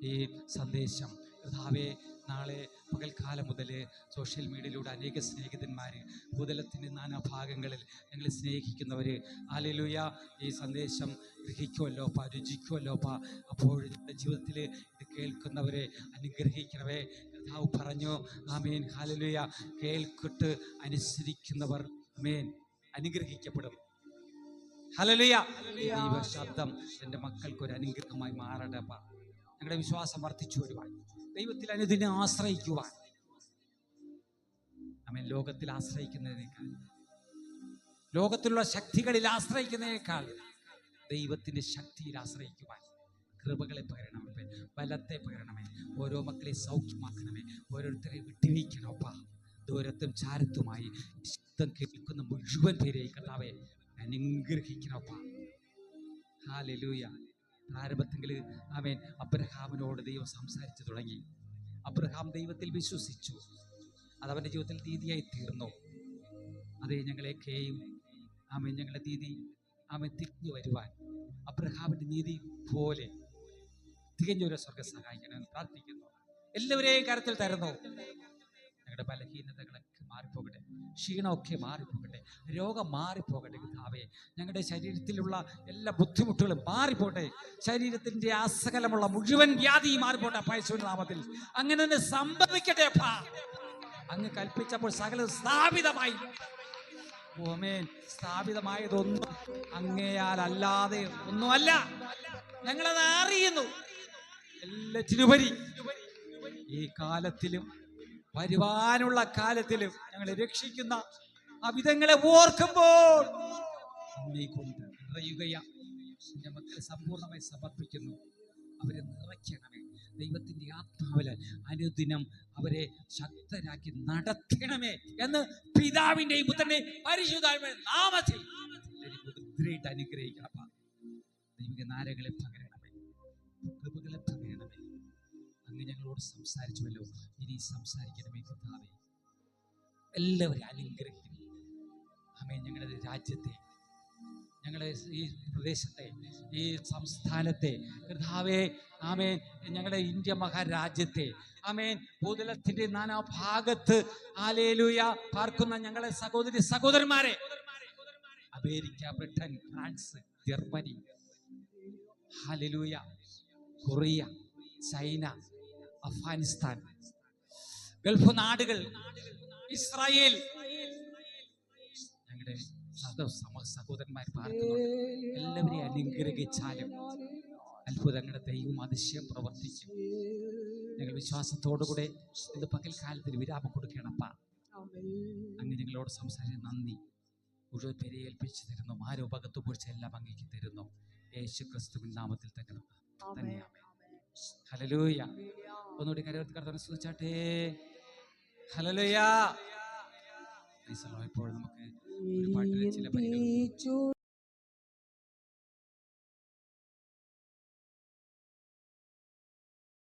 ഈ സന്ദേശം കർത്താവേ, നാളെ പകൽക്കാലം മുതൽ സോഷ്യൽ മീഡിയയിലൂടെ അനേക സ്നേഹിതന്മാർ, ഭൂതലത്തിൻ്റെ നാനാഭാഗങ്ങളിൽ ഞങ്ങൾ സ്നേഹിക്കുന്നവർ, ഹല്ലേലൂയ, ഈ സന്ദേശം ഗ്രഹിക്കുമല്ലോ, രുചിക്കുമല്ലോ. അപ്പോൾ ഞങ്ങളുടെ ജീവിതത്തിൽ ഇത് കേൾക്കുന്നവരെ അനുഗ്രഹിക്കണമേ. കർത്താവ് പറഞ്ഞു, ആമേൻ, ഹല്ലേലൂയ, കേൾക്കിട്ട് അനുസരിക്കുന്നവർ ആമേൻ അനുഗ്രഹിക്കപ്പെടും. ഹല്ലേലൂയ. ദൈവ ശബ്ദം എൻ്റെ മക്കൾക്ക് ഒരു അനുഗ്രഹമായി മാറടപ്പ. ഞങ്ങളുടെ വിശ്വാസം വർദ്ധിച്ചു വരുവാൻ, ദൈവത്തിൽ അനുദിനം ആശ്രയിക്കുവാൻ, ആമേൻ, ലോകത്തിൽ ആശ്രയിക്കുന്നതിനേക്കാൾ, ലോകത്തിലുള്ള ശക്തികളിൽ ആശ്രയിക്കുന്നതിനേക്കാൾ ദൈവത്തിൻ്റെ ശക്തിയിൽ ആശ്രയിക്കുവാൻ കൃപകളെ പകരണമേ, ബലത്തെ പകരണമേ. ഓരോ മക്കളെ സൗഖ്യമാക്കണമേ, ഓരോരുത്തരെ വിട്ടുവീക്കണോപ്പാ. ദൂരത്തും ചാരത്തുമായി ശബ്ദം കേൾക്കുന്ന മുഴുവൻ പേരെയും കർത്താവേ അനുഗ്രഹിക്കണോപ്പാ. ഹല്ലേലൂയ. പ്രാരംഭത്തിൽ ആമേൻ അബ്രഹാമിനോട് ദൈവം സംസാരിച്ചു തുടങ്ങി. അബ്രഹാം ദൈവത്തിൽ വിശ്വസിച്ചു, അതവൻ്റെ ജീവിതത്തിൽ നീതിയായി തീർന്നു. അതേ ഞങ്ങളെയൊക്കെയും ആമേൻ, ഞങ്ങളുടെ നീതി ആമേൻ തിരിഞ്ഞു വരുവാൻ അബ്രഹാമിൻ്റെ നീതി പോലെ തികഞ്ഞൊരു സ്വർഗ്ഗ സഹായിക്കണമെന്ന് പ്രാർത്ഥിക്കുന്നു. എല്ലാവരെയും കരത്തിൽ തരുന്നു. ഞങ്ങളുടെ ബലഹീനതകളൊക്കെ മാറിപ്പോകട്ടെ, ക്ഷീണമൊക്കെ മാറിപ്പോകട്ടെ, രോഗം മാറിപ്പോകട്ടെ. കർത്താവേ, ഞങ്ങളുടെ ശരീരത്തിലുള്ള എല്ലാ ബുദ്ധിമുട്ടുകളും മാറിപ്പോട്ടെ, ശരീരത്തിൻ്റെ അസകലമുള്ള മുഴുവൻ വ്യാധിയും മാറിപ്പോട്ടെ. യേശുവിന്റെ നാമത്തിൽ അങ്ങനെ തന്നെ സംഭവിക്കട്ടെ. അപ്പാ, അങ്ങ് കൽപ്പിച്ചപ്പോൾ സകലം സ്ഥാപിതമായി. ആമേൻ. സ്ഥാപിതമായതൊന്നും അങ്ങയാലല്ലാതെ ഒന്നുമല്ല. ഞങ്ങളത് അറിയുന്നു. എല്ലാറ്റിനുപരി ഈ കാലത്തിലും വരുവാനുള്ള കാലത്തിലും ഞങ്ങളെ രക്ഷിക്കുന്ന ആ വിധങ്ങളെ ഓർക്കുമ്പോൾ നീ കൊണ്ട് നിറയുകയാ. എൻ്റെ മക്കളെ സമ്പൂർണ്ണമായി സമർപ്പിക്കുന്നു. അവരെ നിറയ്ക്കണമേ. ദൈവത്തിൻ്റെ ആത്മാവിൽ അനുദിനം അവരെ ശക്തരാക്കി നടത്തണമേ എന്ന് പിതാവിൻ്റെയും പുത്രൻ്റെയും പരിശുദ്ധാത്മാവിന്റെ നാമത്തിൽ മുദ്രയിട്ട് അനുഗ്രഹിക്കണം. ദൈവിക നാരങ്ങളെ പകരണമേ, കൃപകളെ പകരണമേ. അങ്ങ് ഞങ്ങളോട് സംസാരിച്ചുവല്ലോ, ഇനി സംസാരിക്കണമേ കർത്താവേ. എല്ലാവരും അനുഗ്രഹിക്കും. ആമേൻ. ഞങ്ങളുടെ രാജ്യത്തെ, ഞങ്ങളുടെ ഈ പ്രദേശത്തെ, ഈ സംസ്ഥാനത്തെ കർത്താവേ, ആമേൻ, ഞങ്ങളുടെ ഇന്ത്യ മഹാരാജ്യത്തെ, ആമേൻ, ഭൂതലത്തിന്റെ നാനാഭാഗത്ത് ഹല്ലേലൂയ പാർക്കുന്ന ഞങ്ങളെ സഹോദരി സഹോദരന്മാരെ, അമേരിക്ക, ബ്രിട്ടൻ, ഫ്രാൻസ്, ജർമ്മനി, ഹല്ലേലൂയ, കൊറിയ, ചൈന, അഫ്ഗാനിസ്ഥാൻ, ഗൾഫ് നാടുകൾ, ഇസ്രായേൽ, ഞങ്ങളുടെ സഹോദരന്മാർ പാർക്കുന്നുണ്ട്. എല്ലാവരെയും അനുഗ്രഹിച്ചാലും അത്ഭുതങ്ങളുടെ ദൈവം അതിശയം പ്രവർത്തിക്കും. ഞങ്ങൾ വിശ്വാസത്തോടുകൂടെ ഇന്ന് പകൽക്കാലത്തിൽ വിരാമം കൊടുക്കണപ്പ. അങ്ങ് ഞങ്ങളോട് സംസാരിച്ച് നന്ദി. മുഴുവൻ പേരെ ഏൽപ്പിച്ചു തരുന്നു. ആരോപകത്ത് കുറിച്ച് എല്ലാം അങ്ങേക്ക് തരുന്നു. യേശു ക്രിസ്തുവിൻ നാമത്തിൽ തന്നെ. ഹല്ലേലൂയ. ഒന്നുകൂടി കരവത്ത് കർത്താവിനെ സ്തുതിച്ചാട്ടെ. ഹല്ലേലൂയ. ഇപ്പോൾ നമുക്ക് ഒരു പാട്ടിലെ ചില വരികൾ